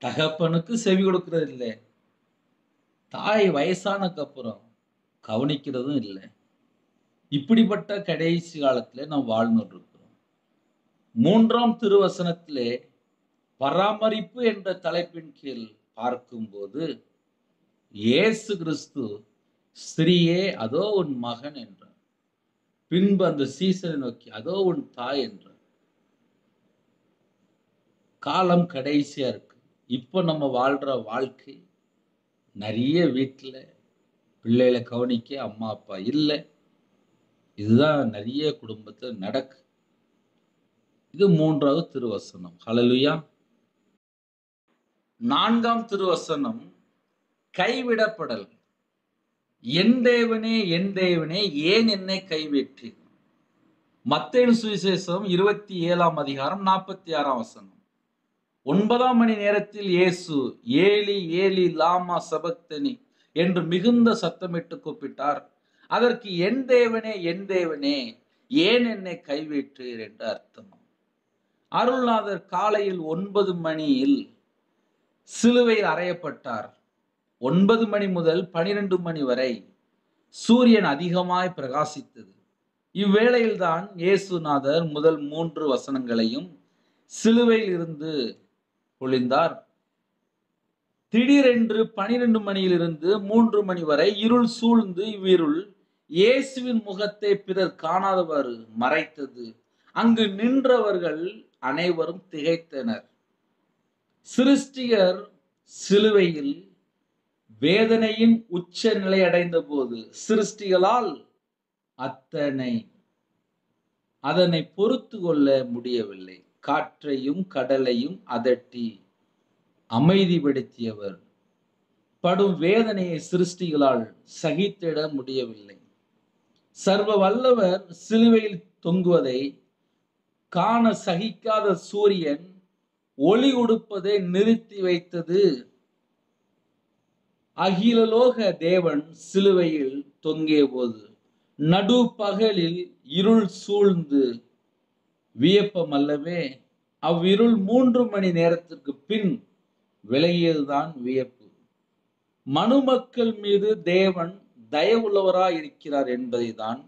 Speaker 1: தகப்பனுக்கு செவி கொடுக்கிறது இல்லை, தாய் வயசானக்கு அப்புறம் கவனிக்கிறதும் இல்லை. இப்படிப்பட்ட கடைசி காலத்திலே நாம் வாழ்ந்து இருக்கிறோம். 3ஆம் திருவசனத்திலே பராமரிப்பு என்ற தலைப்பின் கீழ் பார்க்கும்போது இயேசு கிறிஸ்து ஸ்திரீயே அதோ உன் மகன் என்றார். பின்பு அந்த சீசனை நோக்கி அதோ உன் தாய் என்றார். காலம் கடைசியா இருக்கு. இப்போ நம்ம வாழ்ற வாழ்க்கை நிறைய வீட்டுல பிள்ளைகளை கவனிக்க அம்மா அப்பா இல்லை. இதுதான் நிறைய குடும்பத்துல நடக்கு. இது 3ஆவது திருவசனம். ஹல்லேலூயா. 4ஆம் திருவசனம் கைவிடப்படல். என் தேவனே என் தேவனே ஏன் என்னை கைவிட்டீர்? மத்தேயு சுவிசேஷம் 27ஆம் அதிகாரம் 46ஆம் வசனம். 9ஆம் மணி நேரத்தில் இயேசு ஏலி ஏலி லாமா சபக்தனி என்று மிகுந்த சத்தமிட்டு கூப்பிட்டார். அதற்கு என் தேவனே ஏன் என்னை கைவிட்டீர் என்று அர்த்தம். அருள்நாதர் காலையில் 9 மணியில் சிலுவையில் அறையப்பட்டார். 9 மணி முதல் 12 மணி வரை சூரியன் அதிகமாய் பிரகாசித்தது. இவ்வேளையில்தான் இயேசுநாதர் முதல் 3 வசனங்களையும் சிலுவையில் இருந்து பொழிந்தார். திடீரென்று 12 மணியிலிருந்து 3 மணி வரை இருள் சூழ்ந்து இவ்விருள் இயேசுவின் முகத்தை பிறர் காணாதவாறு மறைத்தது. அங்கு நின்றவர்கள் அனைவரும் திகைத்தனர். சிருஷ்டிகர் சிலுவையில் வேதனையின் உச்ச நிலை அடைந்த போது சிருஷ்டிகளால் அதனை பொறுத்து கொள்ள முடியவில்லை. காற்றையும் கடலையும் அதட்டி அமைதிப்படுத்தியவர் படும் வேதனையை சிருஷ்டிகளால் சகித்திட முடியவில்லை. சர்வ வல்லவர் சிலுவையில் தொங்குவதை காண சகிக்காத சூரியன் ஒளி கொடுப்பதை நிறுத்தி வைத்தது. அகிலலோக தேவன் சிலுவையில் தொங்கிய போது நடு பகலில் இருள் சூழ்ந்து வியப்பம் அல்லவே. அவ்விருள் 3 மணி நேரத்திற்கு பின் விலகியதுதான் வியப்பு. மனுமக்கள் மீது தேவன் தயவுள்ளவராய் இருக்கிறார் என்பதை தான்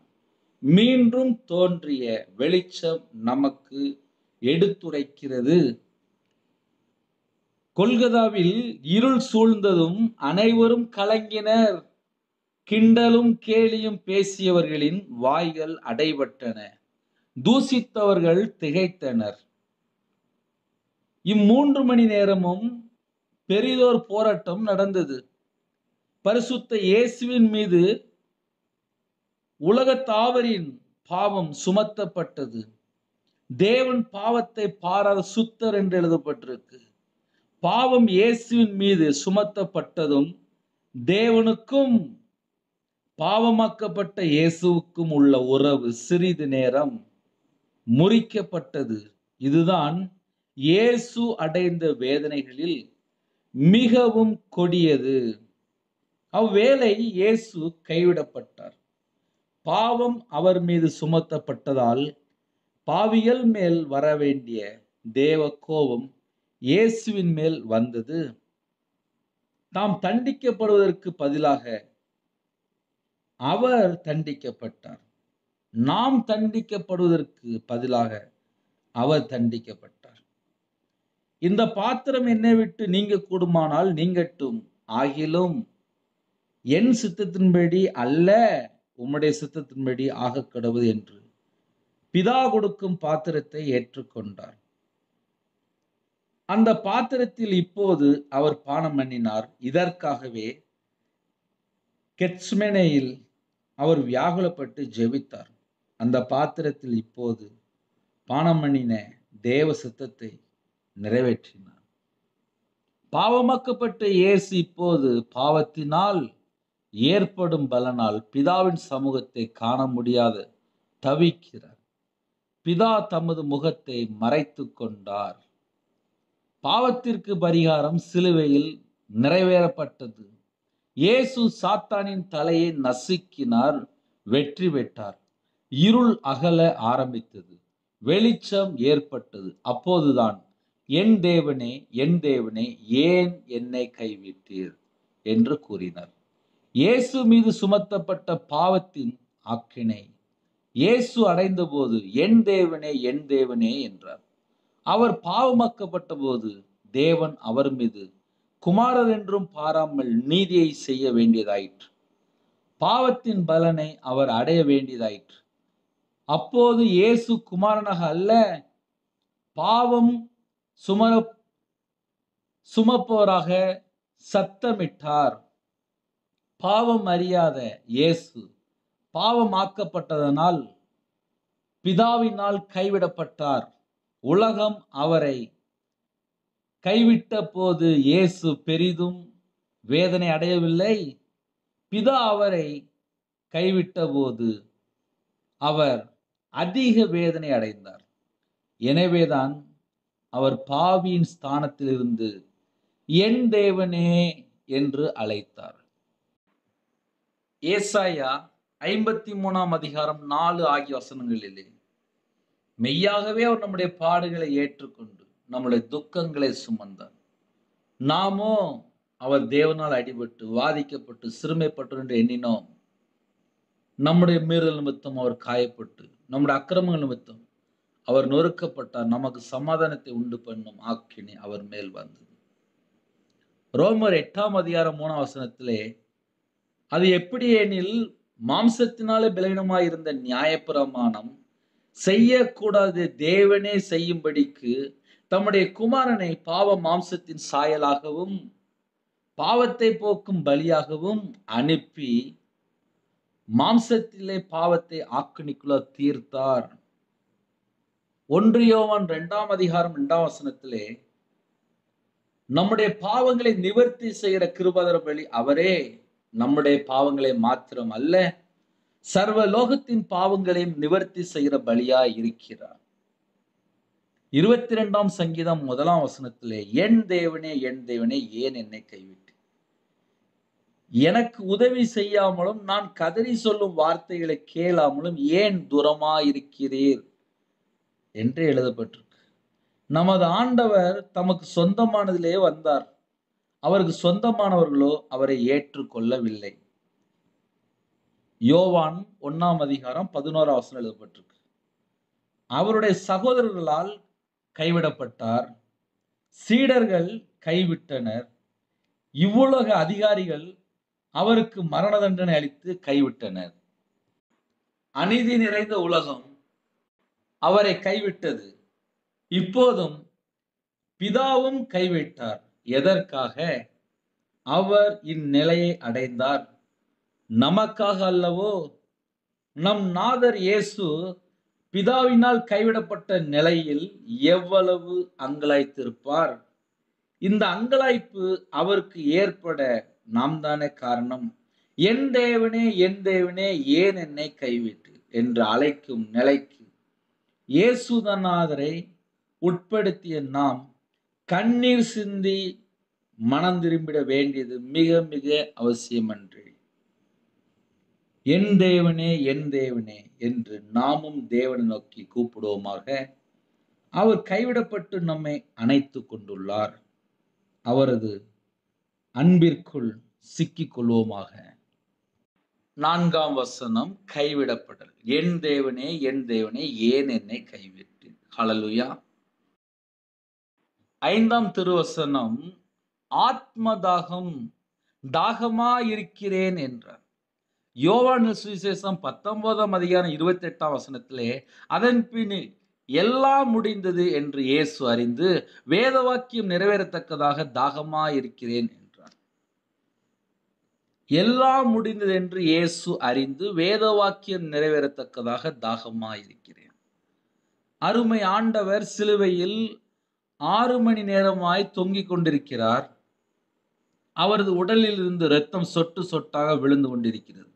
Speaker 1: மீண்டும் தோன்றிய வெளிச்சம் நமக்கு எடுத்துரைக்கிறது. கொல்கதாவில் இருள் சூழ்ந்ததும் அனைவரும் கலங்கினர். கிண்டலும் கேலியும் பேசியவர்களின் வாய்கள் அடைபட்டன. தூசித்தவர்கள் திகைத்தனர். 3 மணி நேரமும் பெரிதோர் போராட்டம் நடந்தது. பரிசுத்த இயேசுவின் மீது உலகத்தாவரின் பாவம் சுமத்தப்பட்டது. தேவன் பாவத்தை பாராத சுத்தர் என்று எழுதப்பட்டிருக்கு. பாவம் இயேசுவின் மீது சுமத்தப்பட்டதும் தேவனுக்கும் பாவமாக்கப்பட்ட இயேசுவுக்கும் உள்ள உறவு சிறிது நேரம் முறிக்கப்பட்டது. இதுதான் இயேசு அடைந்த வேதனைகளில் மிகவும் கொடியது. அவ்வேளை இயேசு கைவிடப்பட்டார். பாவம் அவர் மீது சுமத்தப்பட்டதால் பாவிகள் மேல் வரவேண்டிய தேவ கோபம் இயேசுவின் மேல் வந்தது. தாம் தண்டிக்கப்படுவதற்கு பதிலாக அவர் தண்டிக்கப்பட்டார். நாம் தண்டிக்கப்படுவதற்கு பதிலாக அவர் தண்டிக்கப்பட்டார். இந்த பாத்திரம் என்னை விட்டு நீங்க கூடுமானால் நீங்கட்டும், ஆகிலும் என் சித்தத்தின்படி அல்ல உம்முடைய சித்தத்தின்படி ஆக கடவுது என்று பிதா கொடுக்கும் பாத்திரத்தை ஏற்றுக்கொண்டார். அந்த பாத்திரத்தில் இப்போது அவர் பானம் பண்ணினார். இதற்காகவே கெத்செமனேயில் அவர் வியாகுலப்பட்டு ஜெபித்தார். அந்த பாத்திரத்தில் இப்போது பானம் பண்ணின தேவ சித்தத்தை நிறைவேற்றினார். பாவமாக்கப்பட்ட இயேசு இப்போது பாவத்தினால் ஏற்படும் பலனால் பிதாவின் சமூகத்தை காண முடியாத தவிக்கிறார். பிதா தமது முகத்தை மறைத்து கொண்டார். பாவத்திற்கு பரிகாரம் சிலுவையில் நிறைவேறப்பட்டது. இயேசு சாத்தானின் தலையை நசுக்கினார், வெற்றி பெற்றார். இருள் அகல ஆரம்பித்தது, வெளிச்சம் ஏற்பட்டது. அப்போதுதான் என் தேவனே, என் தேவனே, ஏன் என்னை கைவிட்டீர் என்று கூறினார். இயேசு மீது சுமத்தப்பட்ட பாவத்தின் ஆக்கினை இயேசு அடைந்த போது என் தேவனே, என் தேவனே என்றார். அவர் பாவமாக்கப்பட்ட போது தேவன் அவர் மீது குமாரர் என்றும் பாராமல் நீதியை செய்ய வேண்டியதாயிற்று. பாவத்தின் பலனை அவர் அடைய வேண்டியதாயிற்று. அப்போது இயேசு குமாரனாக அல்ல, பாவம் சுமப்பவராக சத்தமிட்டார். பாவம் அறியாத இயேசு பாவமாக்கப்பட்டதனால் பிதாவினால் கைவிடப்பட்டார். உலகம் அவரை கைவிட்ட போது இயேசு பெரிதும் வேதனை அடையவில்லை. பிதா அவரை கைவிட்ட போது அவர் அதிக வேதனை அடைந்தார். எனவேதான் அவர் பாவியின் ஸ்தானத்திலிருந்து என் தேவனே என்று அழைத்தார். ஏசாயா 53ஆம் அதிகாரம் 4 ஆகிய வசனங்களிலே மெய்யாகவே அவர் நம்முடைய பாடுகளை ஏற்றுக்கொண்டு நம்முடைய துக்கங்களை சுமந்தார். நாமோ அவர் தேவனால் அடிபட்டு வாதிக்கப்பட்டு சிறுமைப்பட்டு என்று எண்ணினோம். நம்முடைய மீறல் நிமித்தம் அவர் காயப்பட்டு, நம்முடைய அக்கிரமங்கள் நிமித்தம் அவர் நொறுக்கப்பட்டார். நமக்கு சமாதானத்தை உண்டு பண்ணும் ஆக்கினை அவர் மேல் வந்தது. ரோமர் 8ஆம் அதிகாரம் 3ஆம் வசனத்திலே அது எப்படி எனில் மாம்சத்தினாலே பலவீனமாயிருந்த நியாயப்பிரமாணம் செய்யக்கூடாது தேவனே செய்யும்படிக்கு தம்முடைய குமாரனை பாவ மாம்சத்தின் சாயலாகவும் பாவத்தை போக்கும் பலியாகவும் அனுப்பி மாம்சத்திலே பாவத்தை ஆக்கினிக்குள்ள தீர்த்தார். 1 யோவான் 2ஆம் அதிகாரம் 2ஆம் வசனத்திலே நம்முடைய பாவங்களை நிவர்த்தி செய்கிற கிருபாதார பலி அவரே. நம்முடைய பாவங்களை மாத்திரம் அல்ல, சர்வ லோகத்தின் பாவங்களையும் நிவர்த்தி செய்கிற பலியா இருக்கிறார். 22ஆம் சங்கீதம் 1ஆம் வசனத்திலே என் தேவனே ஏன் என்னை கைவிட்டு எனக்கு உதவி செய்யாமலும் நான் கதறி சொல்லும் வார்த்தைகளை கேளாமலும் ஏன் தூரமாயிருக்கிறீர் என்று எழுதப்பட்டிருக்கு. நமது ஆண்டவர் தமக்கு சொந்தமானதிலே வந்தார். அவருக்கு சொந்தமானவர்களோ அவரை ஏற்றுக்கொள்ளவில்லை. யோவான் 1ஆம் அதிகாரம் 11ஆம் வசனம் எழுதப்பட்டிருக்கு. அவருடைய சகோதரர்களால் கைவிடப்பட்டார், சீடர்கள் கைவிட்டனர், இவ்வுலக அதிகாரிகள் அவருக்கு மரண தண்டனை அளித்து கைவிட்டனர். அநீதி நிறைந்த உலகம் அவரை கைவிட்டது. இப்போதும் பிதாவும் கைவிட்டார். எதற்காக? அவர் இந்நிலையை அடைந்தார் நமக்காக அல்லவோ? நம் நாதர் இயேசு பிதாவினால் கைவிடப்பட்ட நிலையில் எவ்வளவு அங்கலாய்த்திருப்பார். இந்த அங்கலாய்ப்பு அவருக்கு ஏற்பட நாம் தானே காரணம். என் தேவனே ஏன் என்னை கைவிட்டு என்று அழைக்கும் நிலைக்கு இயேசுநாதரை உட்படுத்திய நாம் கண்ணீர் சிந்தி மனம் திரும்பிட வேண்டியது மிக மிக அவசியமன்று. என் தேவனே என்று நாமும் தேவனை நோக்கி கூப்பிடுவோமாக. அவர் கைவிடப்பட்டு நம்மை அணைத்துக் கொண்டுள்ளார். அவரது அன்பிற்குள் சிக்கிக் கொள்வோமாக. 4ஆம் வசனம் கைவிடப்படல். என் தேவனே ஏன் என்னை கைவிட்டு. ஹல்லேலூயா. 5ஆம் திருவசனம் ஆத்மதாகம் தாகமாயிருக்கிறேன் என்றார். யோவான் சுவிசேஷம் 19ஆம் அதிகாரம் 28ஆம் வசனத்திலே அதன் பின் எல்லாம் முடிந்தது என்று இயேசு அறிந்து வேத வாக்கியம் நிறைவேறத்தக்கதாக தாகமாயிருக்கிறேன் என்றார். எல்லாம் முடிந்தது என்று இயேசு அறிந்து வேத வாக்கியம் நிறைவேறத்தக்கதாக தாகமாயிருக்கிறேன். அருமை ஆண்டவர் சிலுவையில் 6 மணி நேரமாய் தொங்கிக் கொண்டிருக்கிறார். அவரது உடலில் இருந்து இரத்தம் சொட்டு சொட்டாக விழுந்து கொண்டிருக்கிறது.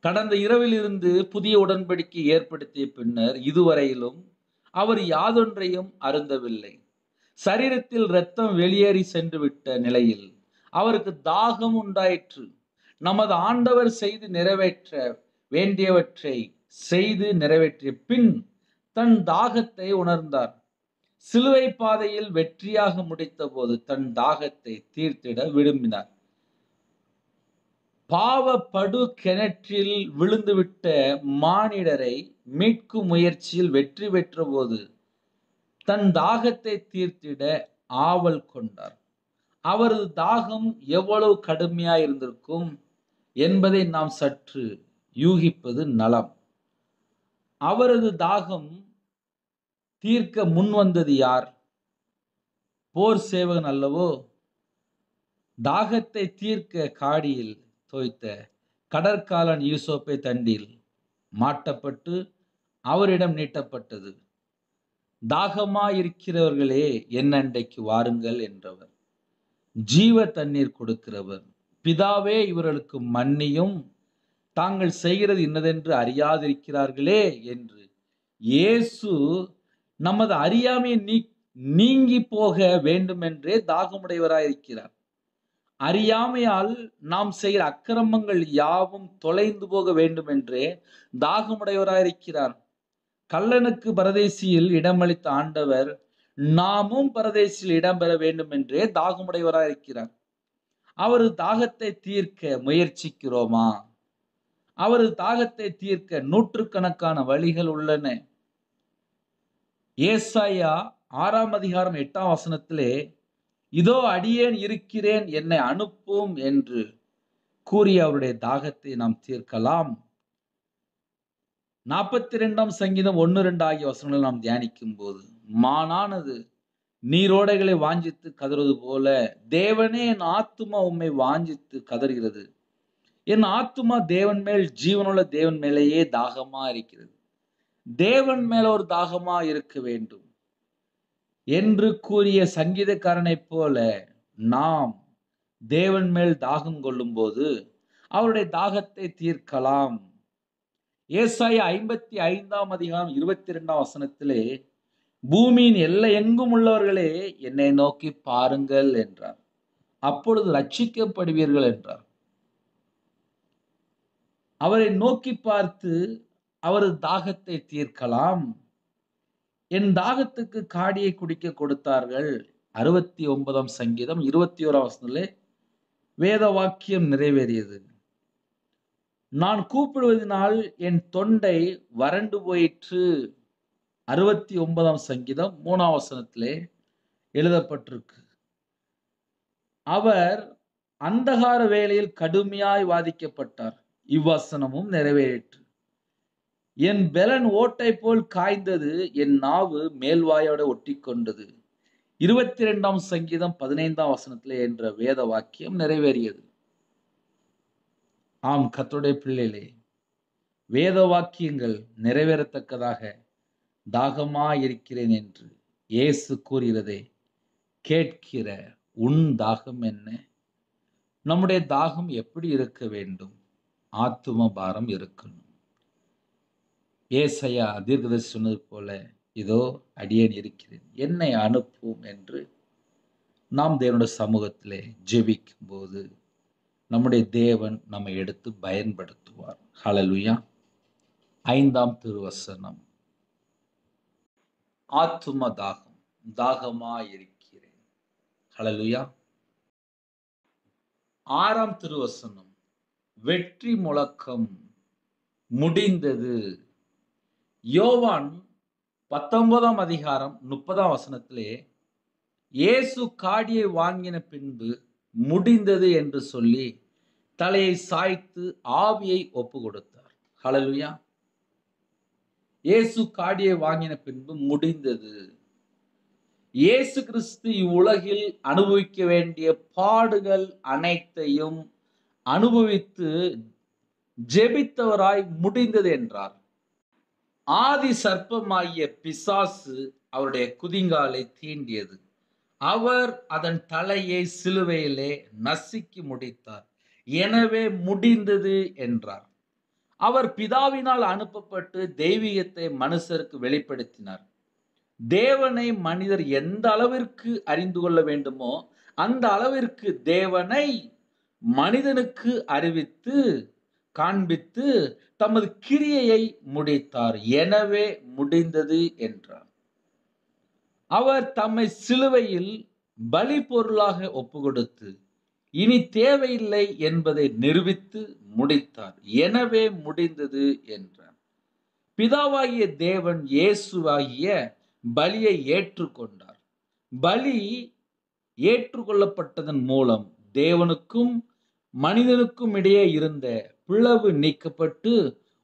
Speaker 1: கடந்த இரவில் இருந்து புதிய உடன்படிக்கை ஏற்படுத்திய பின்னர் இதுவரையிலும் அவர் யாதொன்றையும் அருந்தவில்லை. சரீரத்தில் இரத்தம் வெளியேறி சென்று விட்ட நிலையில் அவருக்கு தாகம் உண்டாயிற்று. நமது ஆண்டவர் செய்து நிறைவேற்ற வேண்டியவற்றை செய்து நிறைவேற்றிய பின் தன் தாகத்தை உணர்ந்தார். சிலுவை பாதையில் வெற்றியாக முடித்த போது தன் தாகத்தை தீர்த்திட விரும்பினார். பாவ படு கிணற்றில் விழுந்துவிட்ட மானிடரை மீட்கும் முயற்சியில் வெற்றி பெற்ற போது தன் தாகத்தை தீர்த்திட ஆவல் கொண்டார். அவரது தாகம் எவ்வளவு கடுமையாய் இருந்திருக்கும் என்பதை நாம் சற்று யூகிப்பது நலம். அவரது தாகம் தீர்க்க முன்வந்தது யார்? போர் சேவகன் அல்லவோ? தாகத்தை தீர்க்க காடியில் தோய்த்த கடற்காலன் யூசோப்பை தண்டில் மாட்டப்பட்டு அவரிடம் நீட்டப்பட்டது. தாகமாயிருக்கிறவர்களே என்னண்டைக்கு வாருங்கள் என்றவர். ஜீவ தண்ணீர் கொடுக்கிறவர். பிதாவே இவர்களுக்கு மன்னியும், தாங்கள் செய்கிறது இன்னதென்று அறியாதிருக்கிறார்களே என்று இயேசு நமது அறியாமையை நீங்கி போக வேண்டுமென்றே தாகமுடையவராயிருக்கிறார். அறியாமையால் நாம் செய்கிற அக்கிரமங்கள் யாவும் தொலைந்து போக வேண்டும் என்றே தாகமுடையவராயிருக்கிறார். கள்ளனுக்கு பரதேசியில் இடமளித்த ஆண்டவர் நாமும் பரதேசியில் இடம்பெற வேண்டும் என்றே தாகமுடையவராயிருக்கிறார். அவரது தாகத்தை தீர்க்க முயற்சிக்கிறோமா? அவரது தாகத்தை தீர்க்க நூற்றுக்கணக்கான வழிகள் உள்ளன. ஏசாயா 6ஆம் அதிகாரம் 8ஆம் வசனத்திலே இதோ அடியேன் இருக்கிறேன், என்னை அனுப்பும் என்று கூறிய அவருடைய தாகத்தை நாம் தீர்க்கலாம். 42ஆம் சங்கீதம் 1, 2 ஆகிய வசனங்களை நாம் தியானிக்கும் போது, மானானது நீரோடைகளை வாஞ்சித்து கதறுவது போல, தேவனே என் ஆத்துமா உம்மை வாஞ்சித்து கதறுகிறது. என் ஆத்துமா தேவன் மேல், ஜீவனுள்ள தேவன் மேலேயே தாகமா இருக்கிறது. தேவன் மேல ஒரு தாகமா இருக்க வேண்டும் என்று கூறிய சங்கீதக்காரனைப் போல நாம் தேவன் மேல் தாகம் கொள்ளும்போது அவருடைய தாகத்தை தீர்க்கலாம். ஏசாயா 55ஆம் அதிகாரம் 22ஆம் வசனத்திலே, பூமியின் எல்லை எங்கும் உள்ளவர்களே என்னை நோக்கி பாருங்கள் என்றார். அப்பொழுது ரட்சிக்கப்படுவீர்கள் என்றார். அவரை நோக்கி பார்த்து அவரது தாகத்தை தீர்க்கலாம். என் தாகத்துக்கு காடியை குடிக்க கொடுத்தார்கள். 69ஆம் சங்கீதம் 21ஆம் வசனத்திலே வேத வாக்கியம் நிறைவேறியது. நான் கூப்பிடுவதனால் என் தொண்டை வறண்டு போயிற்று. 69ஆம் சங்கீதம் 3ஆம் வசனத்திலே எழுதப்பட்டிருக்கு. அவர் அந்தகார வேளையில் கடுமையாய் வாதிக்கப்பட்டார். இவ்வசனமும் நிறைவேறிற்று. என் பெலன் ஓட்டை போல் காய்ந்தது, என் நாவு மேல்வாயோட ஒட்டி கொண்டது. 22ஆம் சங்கீதம் 15ஆம் வசனத்திலே என்ற வேத வாக்கியம் நிறைவேறியது. ஆம், கர்த்தருடைய பிள்ளைகளே, வேத வாக்கியங்கள் நிறைவேறத்தக்கதாக தாகமா இருக்கிறேன் என்று இயேசு கூறுகிறதை கேட்கிற உன் தாகம் என்ன? நம்முடைய தாகம் எப்படி இருக்க வேண்டும்? ஆத்தும பாரம் இருக்கணும். ஏசாயா தீர்க்கதரிசி சொன்னது போல, இதோ அடியேன் இருக்கிறேன், என்னை அனுப்பும் என்று நாம் தேவனுடைய சமூகத்திலே ஜெபிக்கும் போது நம்முடைய தேவன் நம்மை எடுத்து பயன்படுத்துவார். ஹல்லேலூயா. 5ஆம் திருவசனம், ஆத்தும தாகம், தாகமா இருக்கிறேன். ஹல்லேலூயா. 6ஆம் திருவசனம், வெற்றி முழக்கம் முடிந்தது. யோவான் 19ஆம் அதிகாரம் 30ஆம் வசனத்திலே, இயேசு காடியை வாங்கின பின்பு முடிந்தது என்று சொல்லி தலையை சாய்த்து ஆவியை ஒப்பு கொடுத்தார். ஹல்லேலூயா. இயேசு காடியை வாங்கின பின்பு முடிந்தது. இயேசு கிறிஸ்து இவ்வுலகில் அனுபவிக்க வேண்டிய பாடுகள் அனைத்தையும் அனுபவித்து ஜெபித்தவராய் முடிந்தது என்றார். ஆதி சர்ப்பமாகிய பிசாசு அவருடைய குதிங்காலை தீண்டியது. அவர் அதன் தலையை சிலுவையிலே நசுக்கி முடித்தார். எனவே முடிந்தது என்றார். அவர் பிதாவினால் அனுப்பப்பட்டு தெய்வீகத்தை மனுஷருக்கு வெளிப்படுத்தினார். தேவனை மனிதர் எந்த அளவிற்கு அறிந்து கொள்ள வேண்டுமோ அந்த அளவிற்கு தேவனை மனிதனுக்கு அறிவித்து காண்பித்து தமது கிரியையை முடித்தார். எனவே முடிந்தது என்றார். அவர் தம்மை சிலுவையில் பலி பொருளாக ஒப்பு கொடுத்து இனி தேவையில்லை என்பதை நிரூபித்து முடித்தார். எனவே முடிந்தது என்றார். பிதாவாகிய தேவன் இயேசுவாகிய பலியை ஏற்றுக்கொண்டார். பலி ஏற்றுக்கொள்ளப்பட்டதன் மூலம் தேவனுக்கும் மனிதனுக்கும் இடையே இருந்த பிளவு நீக்கப்பட்டு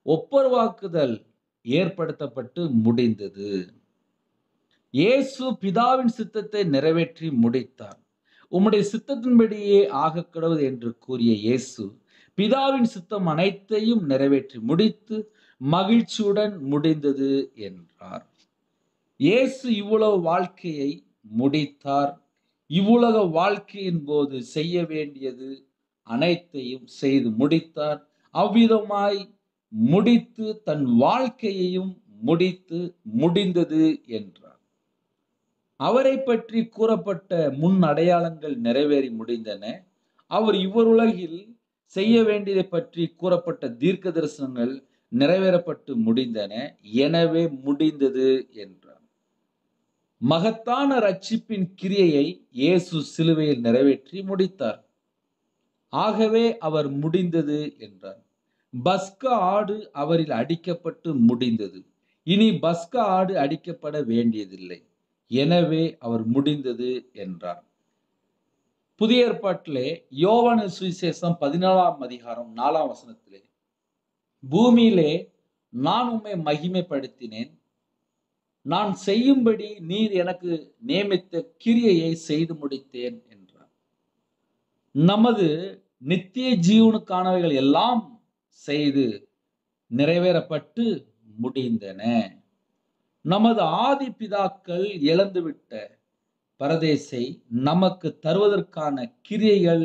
Speaker 1: ஒப்புரவாக்குதல் ஏற்படுத்தப்பட்டு முடிந்தது. இயேசு பிதாவின் சித்தத்தை நிறைவேற்றி முடித்தார். உம்முடைய சித்தத்தின்படியே ஆக கடவுது என்று கூறிய இயேசு பிதாவின் சித்தம் அனைத்தையும் நிறைவேற்றி முடித்து மகிழ்ச்சியுடன் முடிந்தது என்றார். இயேசு இவ்வளவு வாழ்க்கையை முடித்தார். இவ்வுலக வாழ்க்கையின் போது செய்ய வேண்டியது அனைத்தையும் செய்து முடித்தார். அவ்விதமாய் முடித்து தன் வாழ்க்கையையும் முடித்து முடிந்தது என்றார். அவரை பற்றி கூறப்பட்ட முன் அடையாளங்கள் நிறைவேறி முடிந்தன. அவர் இவ்வுலகில் செய்ய வேண்டியதை பற்றி கூறப்பட்ட தீர்க்க தரிசனங்கள் நிறைவேறப்பட்டு முடிந்தன. எனவே முடிந்தது என்றார். மகத்தான ரட்சிப்பின் கிரியையை இயேசு சிலுவையில் நிறைவேற்றி முடித்தார். ஆகவே அவர் முடிந்தது என்றார். பஸ்கா ஆடு அவரில் அடிக்கப்பட்டு முடிந்தது. இனி பஸ்கா ஆடு அடிக்கப்பட வேண்டியதில்லை. எனவே அவர் முடிந்தது என்றார். புதிய ஏற்பாட்டிலே யோவான் சுவிசேஷம் 14ஆம் அதிகாரம் 4ஆம் வசனத்திலே, பூமியிலே நான் உம்மை மகிமைப்படுத்தினேன். நான் செய்யும்படி நீர் எனக்கு நியமித்த கிரியையை செய்து முடித்தேன் என்றார். நமது நித்திய ஜீவனுக்கானவைகள் எல்லாம் செய்து நிறைவேறப்பட்டு முடிந்தன. நமது ஆதி பிதாக்கள் இழந்துவிட்ட பரதேசை நமக்கு தருவதற்கான கிரியைகள்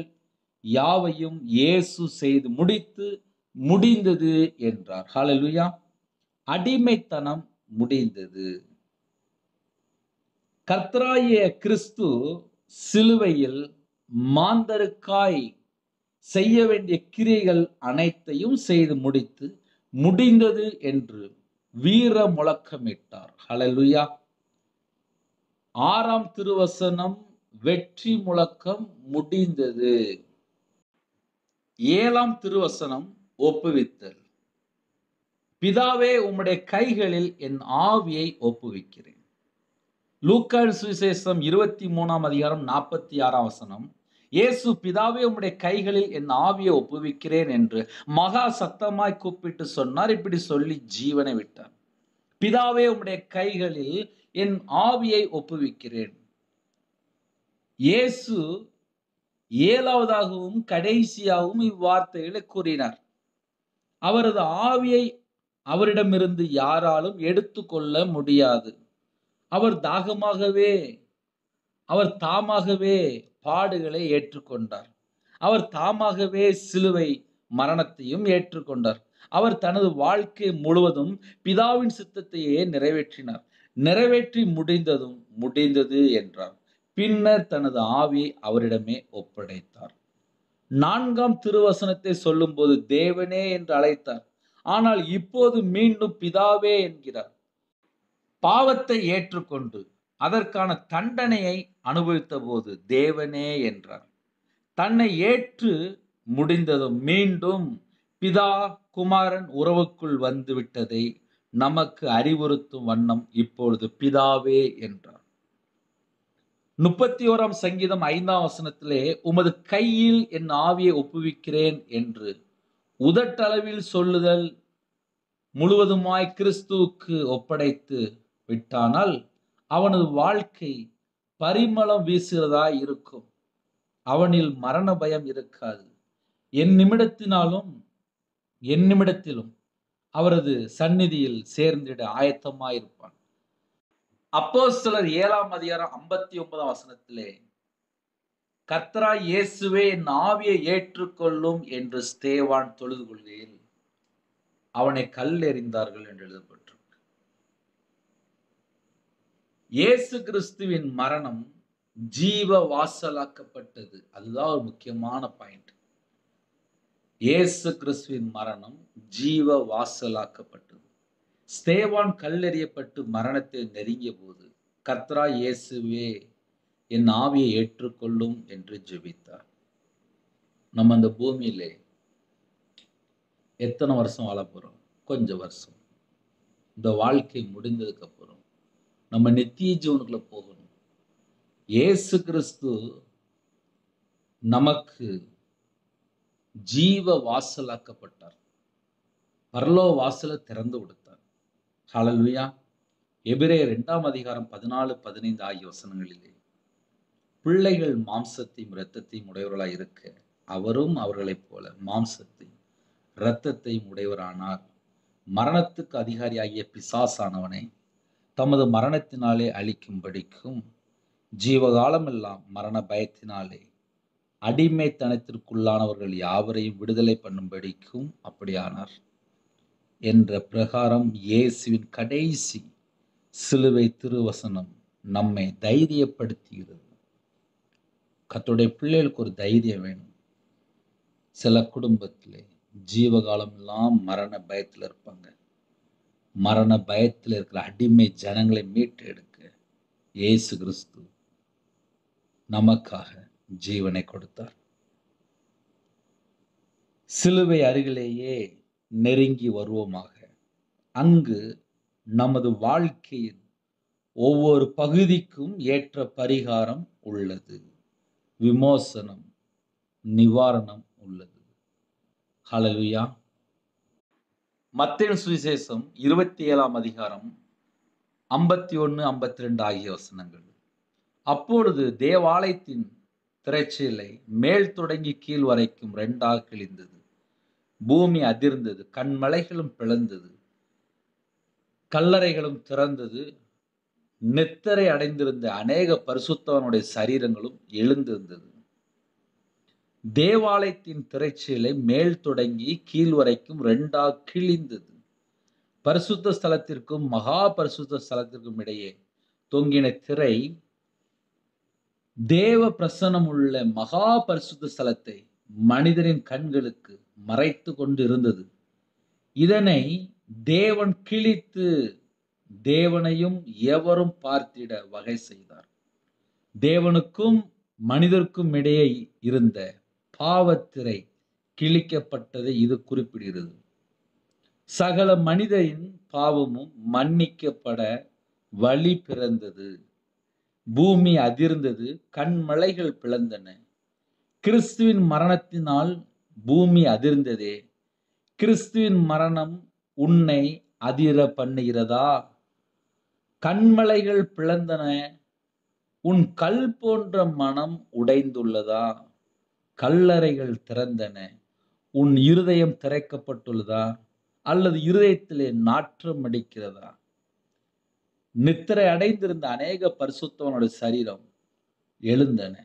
Speaker 1: யாவையும் இயேசு செய்து முடித்து முடிந்தது என்றார். ஹல்லேலூயா. அடிமைத்தனம் முடிந்தது. கர்த்தராகிய கிறிஸ்து சிலுவையில் மாந்தருக்காய் செய்ய வேண்டிய கிரியைகள் அனைத்தையும் செய்து முடித்து முடிந்தது என்று வீர முழக்கமிட்டார். ஹல்லேலூயா. 6ஆம் திருவசனம் வெற்றி முழக்கம் முடிந்தது. 7ஆம் திருவசனம் ஒப்புவித்தல். பிதாவே உம்முடைய கைகளில் என் ஆவியை ஒப்புவிக்கிறேன். லூக்கா சுவிசேஷம் 23ஆம் அதிகாரம் 46ஆம் வசனம். இயேசு பிதாவே உம்முடைய கைகளில் என் ஆவியை ஒப்புவிக்கிறேன் என்று மகா சத்தமாய் கூப்பிட்டு சொன்னார். இப்படி சொல்லி ஜீவனை விட்டார். பிதாவே உம்முடைய கைகளில் என் ஆவியை ஒப்புவிக்கிறேன். இயேசு 7வதாகவும் கடைசியாகவும் இவ்வார்த்தைகளை கூறினார். அவரது ஆவியை அவரிடமிருந்து யாராலும் எடுத்துக்கொள்ள முடியாது. அவர் தாமாகவே பாடுகளை ஏற்றுக்கொண்டார். அவர் தாமாகவே சிலுவை மரணத்தையும் ஏற்றுக்கொண்டார். அவர் தனது வாழ்க்கை முழுவதும் பிதாவின் சித்தத்தையே நிறைவேற்றினார். நிறைவேற்றி முடிந்ததும் முடிந்தது என்றார். பின்னர் தனது ஆவியை அவரிடமே ஒப்படைத்தார். 4ஆம் திருவசனத்தை சொல்லும்போது தேவனே என்று அழைத்தார். ஆனால் இப்போது மீண்டும் பிதாவே என்கிறார். பாவத்தை ஏற்றுக்கொண்டு அதற்கான தண்டனையை அனுபவித்த போது தேவனே என்றார். தன்னை ஏற்று முடிந்ததும் மீண்டும் பிதா குமாரன் உறவுக்குள் வந்து விட்டதை நமக்கு அறிவுறுத்தும் வண்ணம் இப்பொழுது பிதாவே என்றார். 31ஆம் சங்கீதம் 5ஆம் வசனத்திலே உமது கையில் என் ஆவியை ஒப்புவிக்கிறேன் என்று உதட்டளவில் சொல்லுதல் முழுவதுமாய் கிறிஸ்துவுக்கு ஒப்படைத்து விட்டானால் அவனது வாழ்க்கை பரிமளம் வீசுகிறதாய் இருக்கும். அவனில் மரண பயம் இருக்காது. என் நிமிடத்திலும் அவரது சந்நிதியில் சேர்ந்திட ஆயத்தமாயிருப்பான். அப்போஸ்தலர் 7ஆம் அதிகாரம் 59ஆம் வசனத்திலே கர்த்தராய் இயேசுவே என் ஆவியை ஏற்றுக்கொள்ளும் என்று ஸ்தேவான் தொழுது கொள்கையில் அவனை கல்லெறிந்தார்கள் என்று எழுதப்பட்டிருக்கு. இயேசு கிறிஸ்துவின் மரணம் ஜீவ வாசலாக்கப்பட்டது. அதுதான் ஒரு முக்கியமான பாயிண்ட். இயேசு கிறிஸ்துவின் மரணம் ஜீவ வாசலாக்கப்பட்டது. ஸ்தேவான் கல்லெறியப்பட்டு மரணத்தை நெருங்கிய போது கர்த்தராய் இயேசுவே என் ஆவியை ஏற்றுக்கொள்ளும் என்று ஜெபித்தார். நம்ம அந்த பூமியிலே எத்தனை வருஷம் வாழ போறோம்? கொஞ்சம் வருஷம். இந்த வாழ்க்கை முடிந்ததுக்கு அப்புறம் நம்ம நித்திய ஜீவனுக்குள்ள போகணும். இயேசு கிறிஸ்து நமக்கு ஜீவ வாசலாக்கப்பட்டார். பரலோக வாசலை திறந்து கொடுத்தார். ஹல்லேலூயா. எபிரேயர் 2ஆம் அதிகாரம் 14, 15 ஆகிய வசனங்களிலே பிள்ளைகள் மாம்சத்தையும் இரத்தத்தையும் உடையவர்களாய் இருக்க அவரும் அவர்களைப் போல மாம்சத்தையும் இரத்தத்தையும் உடையவரானார். மரணத்துக்கு அதிகாரியாகிய பிசாசானவனை தமது மரணத்தினாலே அழிக்கும்படிக்கும் ஜீவகாலமெல்லாம் மரண பயத்தினாலே அடிமைத்தனத்திற்குள்ளானவர்கள் யாவரையும் விடுதலை பண்ணும்படிக்கும் அப்படியானார் என்ற பிரகாரம் இயேசுவின் கடைசி சிலுவை திருவசனம் நம்மை தைரியப்படுத்துகிறது. கர்த்தருடைய பிள்ளைகளுக்கு ஒரு தைரியம் வேணும். சில குடும்பத்திலே ஜீவகாலம் எல்லாம் மரண பயத்தில் இருப்பாங்க. மரண பயத்தில் இருக்கிற அடிமை ஜனங்களை மீட்டு எடுக்க இயேசு கிறிஸ்து நமக்காக ஜீவனை கொடுத்தார். சிலுவை அருகிலேயே நெருங்கி வருவோமாக. அங்கு நமது வாழ்க்கையின் ஒவ்வொரு பகுதிக்கும் ஏற்ற பரிகாரம் உள்ளது. விமோசனம், நிவாரணம் உள்ளது. ஹல்லேலூயா. மத்தேயு சுவிசேஷம் 27ஆம் அதிகாரம் 51, 52 ஆகிய வசனங்கள். அப்பொழுது தேவாலயத்தின் திரைச்சீலை மேல் தொடங்கி கீழ் வரைக்கும் 2ஆக கிழிந்தது. பூமி அதிர்ந்தது, கன்மலைகளும் பிளந்தது, கல்லறைகளும் திறந்தது, நித்திரை அடைந்திருந்த அநேக பரிசுத்தவானுடைய சரீரங்களும் எழுந்திருந்தது. தேவாலயத்தின் திரைச்சீலை மேல் தொடங்கி கீழ் வரைக்கும் 2ஆக கிழிந்தது. பரிசுத்த ஸ்தலத்திற்கும் மகா பரிசுத்த ஸ்தலத்திற்கும் இடையே தொங்கின திரை தேவ பிரசன்னம் உள்ள மகா பரிசுத்த ஸ்தலத்தை மனிதரின் கண்களுக்கு மறைத்து கொண்டு இருந்தது. இதனை தேவன் கிழித்து தேவனையும் எவரும் பார்த்திட வகை செய்தார். தேவனுக்கும் மனிதருக்கும் இடையே இருந்த பாவத்திரை கிழிக்கப்பட்டதை இது குறிப்பிடுகிறது. சகல மனிதரின் பாவமும் மன்னிக்கப்பட வழி பிறந்தது. பூமி அதிர்ந்தது, கன்மலைகள் பிளந்தன. கிறிஸ்துவின் மரணத்தினால் பூமி அதிர்ந்ததே. கிறிஸ்துவின் மரணம் உன்னை அதிர பண்ணுகிறதா? கன்மலைகள் பிளந்தன, உன் கல் போன்ற மனம் உடைந்துள்ளதா? கல்லறைகள் திறந்தன, உன் இருதயம் திறக்கப்பட்டுள்ளதா? அல்லது இருதயத்திலே நாற்றம் அடிக்கிறதா? நித்திரை அடைந்திருந்த அநேக பரிசுத்தவனுடைய சரீரம் எழுந்தன.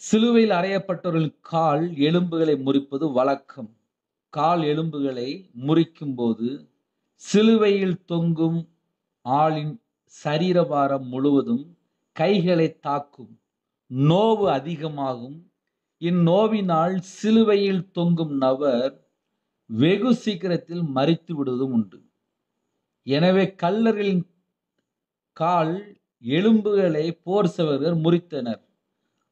Speaker 1: சிலுவையில் அறையப்பட்டவர்களின் கால் எலும்புகளை முறிப்பது வழக்கம். கால் எலும்புகளை முறிக்கும் போது சிலுவையில் தொங்கும் ஆளின் சரீரபாரம் முழுவதும் கைகளை தாக்கும். நோவு அதிகமாகும். இந்நோவினால் சிலுவையில் தொங்கும் நபர் வெகு சீக்கிரத்தில் மரித்து விடுவதும் உண்டு. எனவே கல்லர்களின் கால் எலும்புகளை போர் சேவகர் முறித்தனர்.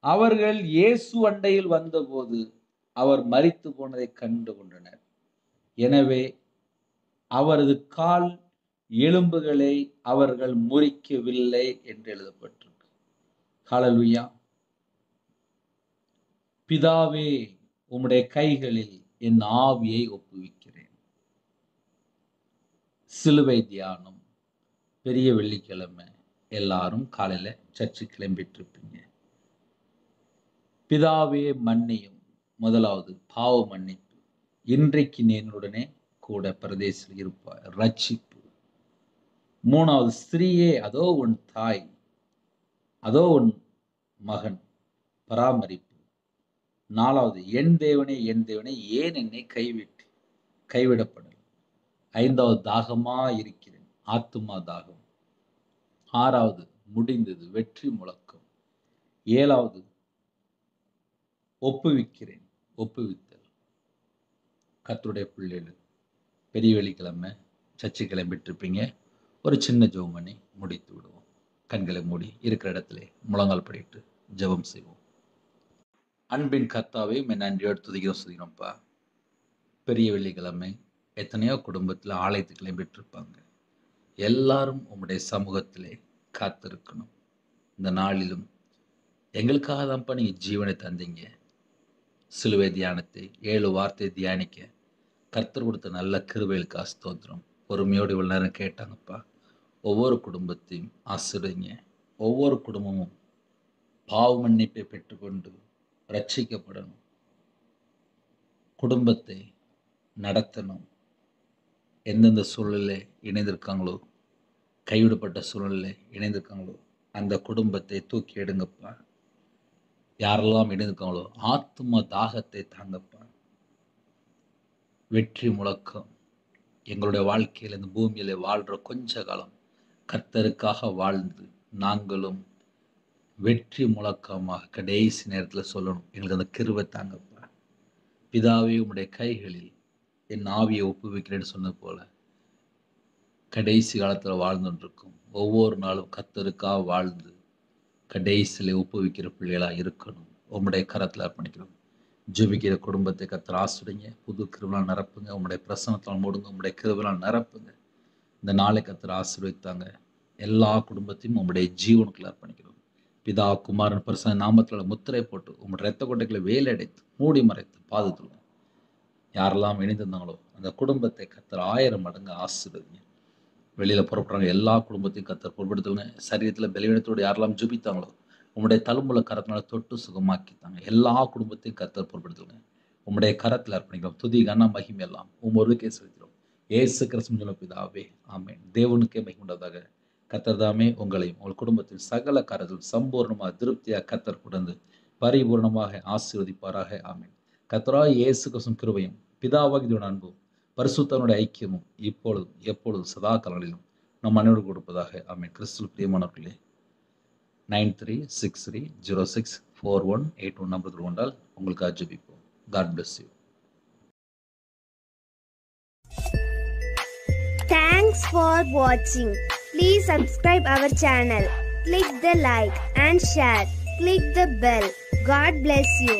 Speaker 1: அவர்கள் இயேசு அண்டையில் வந்தபோது அவர் மரித்து போனதை கண்டு கொண்டனர். எனவே அவரது கால் எலும்புகளை அவர்கள் முறிக்கவில்லை என்று எழுதப்பட்டிருக்கு. ஹல்லேலூயா. பிதாவே, உம்முடைய கைகளில் என் ஆவியை ஒப்புவிக்கிறேன். சிலுவை தியானம் பெரிய வெள்ளிக்கிழமை எல்லாரும் காலையில சர்ச்சு கிளம்பிட்டு இருப்பீங்க. பிதாவே மன்னியும். முதலாவது பாவ மன்னிப்பு. இன்றைக்கு நீ என்னுடனே கூட பிரதேசத்தில் இருப்பாய். ரட்சிப்பு. மூணாவது, ஸ்திரீயே அதோ உன் தாய், அதோ உன் மகன், பராமரிப்பு. நாலாவது, என் தேவனே என் தேவனே ஏன் என்னை கைவிடப்படல். ஐந்தாவது, தாகமா இருக்கிறேன், ஆத்துமா தாகம். ஆறாவது, முடிந்தது, வெற்றி முழக்கம். ஏழாவது, ஒப்புவிக்கிறேன், ஒப்புவித்தல். கர்த்தருடைய பிள்ளைகள் பெரிய வெள்ளிக்கிழமை சர்ச்சை கிளம்பிட்டு இருப்பீங்க. ஒரு சின்ன ஜெபம் பண்ணி முடித்து விடுவோம். கண்களை மூடி இருக்கிற இடத்துல முழங்கால் படிட்டு ஜெபம் செய்வோம். அன்பின் கர்த்தாவே, நன்றியோடு துதிக்கிறோம்ப்பா. பெரிய வெள்ளிக்கிழமை எத்தனையோ குடும்பத்தில் ஆலயத்துக்கு கிளம்பிட்டு இருப்பாங்க. எல்லாரும் உம்முடைய சமூகத்திலே காத்திருக்கணும். இந்த நாளிலும் எங்களுக்காக தான்ப்பா நீங்கள் ஜீவனை தந்தீங்க. சிலுவை தியானத்தை 7 வார்த்தை தியானிக்க கர்த்தர் கொடுத்த நல்ல கிருபைகளுக்கு ஸ்தோத்திரம். பொறுமையோடு இவ்வளவு நேரம் கேட்டாங்கப்பா. ஒவ்வொரு குடும்பத்தையும் ஆசீர்வதிங்க. ஒவ்வொரு குடும்பமும் பாவ மன்னிப்பை பெற்றுக்கொண்டு ரட்சிக்கப்படணும். குடும்பத்தை நடத்தணும். எந்தெந்த சூழலில் இணைந்திருக்காங்களோ, கைவிடப்பட்ட சூழலில் இணைந்திருக்காங்களோ அந்த குடும்பத்தை தூக்கி எடுங்கப்பா. யாரெல்லாம் இணைந்திருக்காங்களோ ஆத்தும தாகத்தை தாங்கப்பா. வெற்றி முழக்கம். எங்களுடைய வாழ்க்கையில் இந்த பூமியில வாழ்ற கொஞ்ச காலம் கர்த்தருக்காக வாழ்ந்து நாங்களும் வெற்றி முழக்கமாக கடைசி நேரத்தில் சொல்லணும். எங்களுக்கு அந்த கிருபை தாங்கப்பா. பிதாவே, உம்முடைய கைகளில் என் ஆவியை ஒப்புவிக்கிறேன்னு சொன்னது போல கடைசி காலத்தில் வாழ்ந்துருக்கும் ஒவ்வொரு நாளும் கர்த்தருக்காக வாழ்ந்து கடைசியில் ஒப்புவிக்கிற பிள்ளைகளாக இருக்கணும். உம்முடைய கரத்தில் அர்ப்பணிக்கிறோம். ஜெபிக்கிற குடும்பத்தை கர்த்தர் ஆசிரியங்க. புது கிருபையால் நிரப்புங்க. உம்முடைய பிரசன்னத்தால் மூடுங்க. உம்முடைய கிருபையால் நிரப்புங்க. இந்த நாளை கர்த்தர் ஆசீர்வதித்தாங்க. எல்லா குடும்பத்தையும் உம்முடைய ஜீவனுக்குள்ள அர்ப்பணிக்கிறோம். பிதா, குமாரன், பரிசுத்த நாமத்தில் முத்திரை போட்டு உம்முடைய இரத்த கொட்டைகளை வேலை அடைத்து மூடி மறைத்து பாதுகாத்துள்ளோம். யாரெல்லாம் இணைந்திருந்தாங்களோ அந்த குடும்பத்தை கர்த்தர் 1000 மடங்கு ஆசீர்வதிங்க. வெளியில் புறப்படுறாங்க எல்லா குடும்பத்தையும் கர்த்தர் பொறுப்படுத்துங்க. சரீரத்தில் பலவீனத்தோடு யாரெல்லாம் ஜெபித்தாங்களோ உம்முடைய தழும்புல கரத்தினால தொட்டு சுகமாக்கித்தாங்க. எல்லா குடும்பத்தையும் கர்த்தர் பொறுப்படுத்துங்க. உம்முடைய கரத்தில் அர்ப்பணிக்கிறோம். துதி கன மகிமை எல்லாம் ஒருவருக்கே செலுத்துகிறோம். இயேசு கிறிஸ்துவின் பிதாவே ஆமென். தேவனுக்கே மகிமை உண்டாவதாக. கர்த்தர் தாமே உங்களையும் உங்கள் குடும்பத்தின் சகல காரியத்திலும் சம்பூர்ணமாக திருப்தியாக கர்த்தர் கொண்டு பரிபூர்ணமாக ஆசீர்வதிப்பாராக. ஆமென். கர்த்தராகிய இயேசு கிறிஸ்துவின் கிருபையும் பிதாவாகிய அன்பும் பரிசுத்தனுடைய ஐக்கியமும் இப்பொழுதும் எப்பொழுதும் சதா காலங்களிலும் நம் அனைவரும் கொடுப்பதாக. ஆமென். கிறிஸ்துவில் பிரியமானவர்களே, 9363064181 நம்பர் கொண்டால் உங்களுக்காக ஜெபிப்போம். God bless you.
Speaker 2: Thanks for watching. Please subscribe our channel. Click the like and share. Click the bell. God bless you.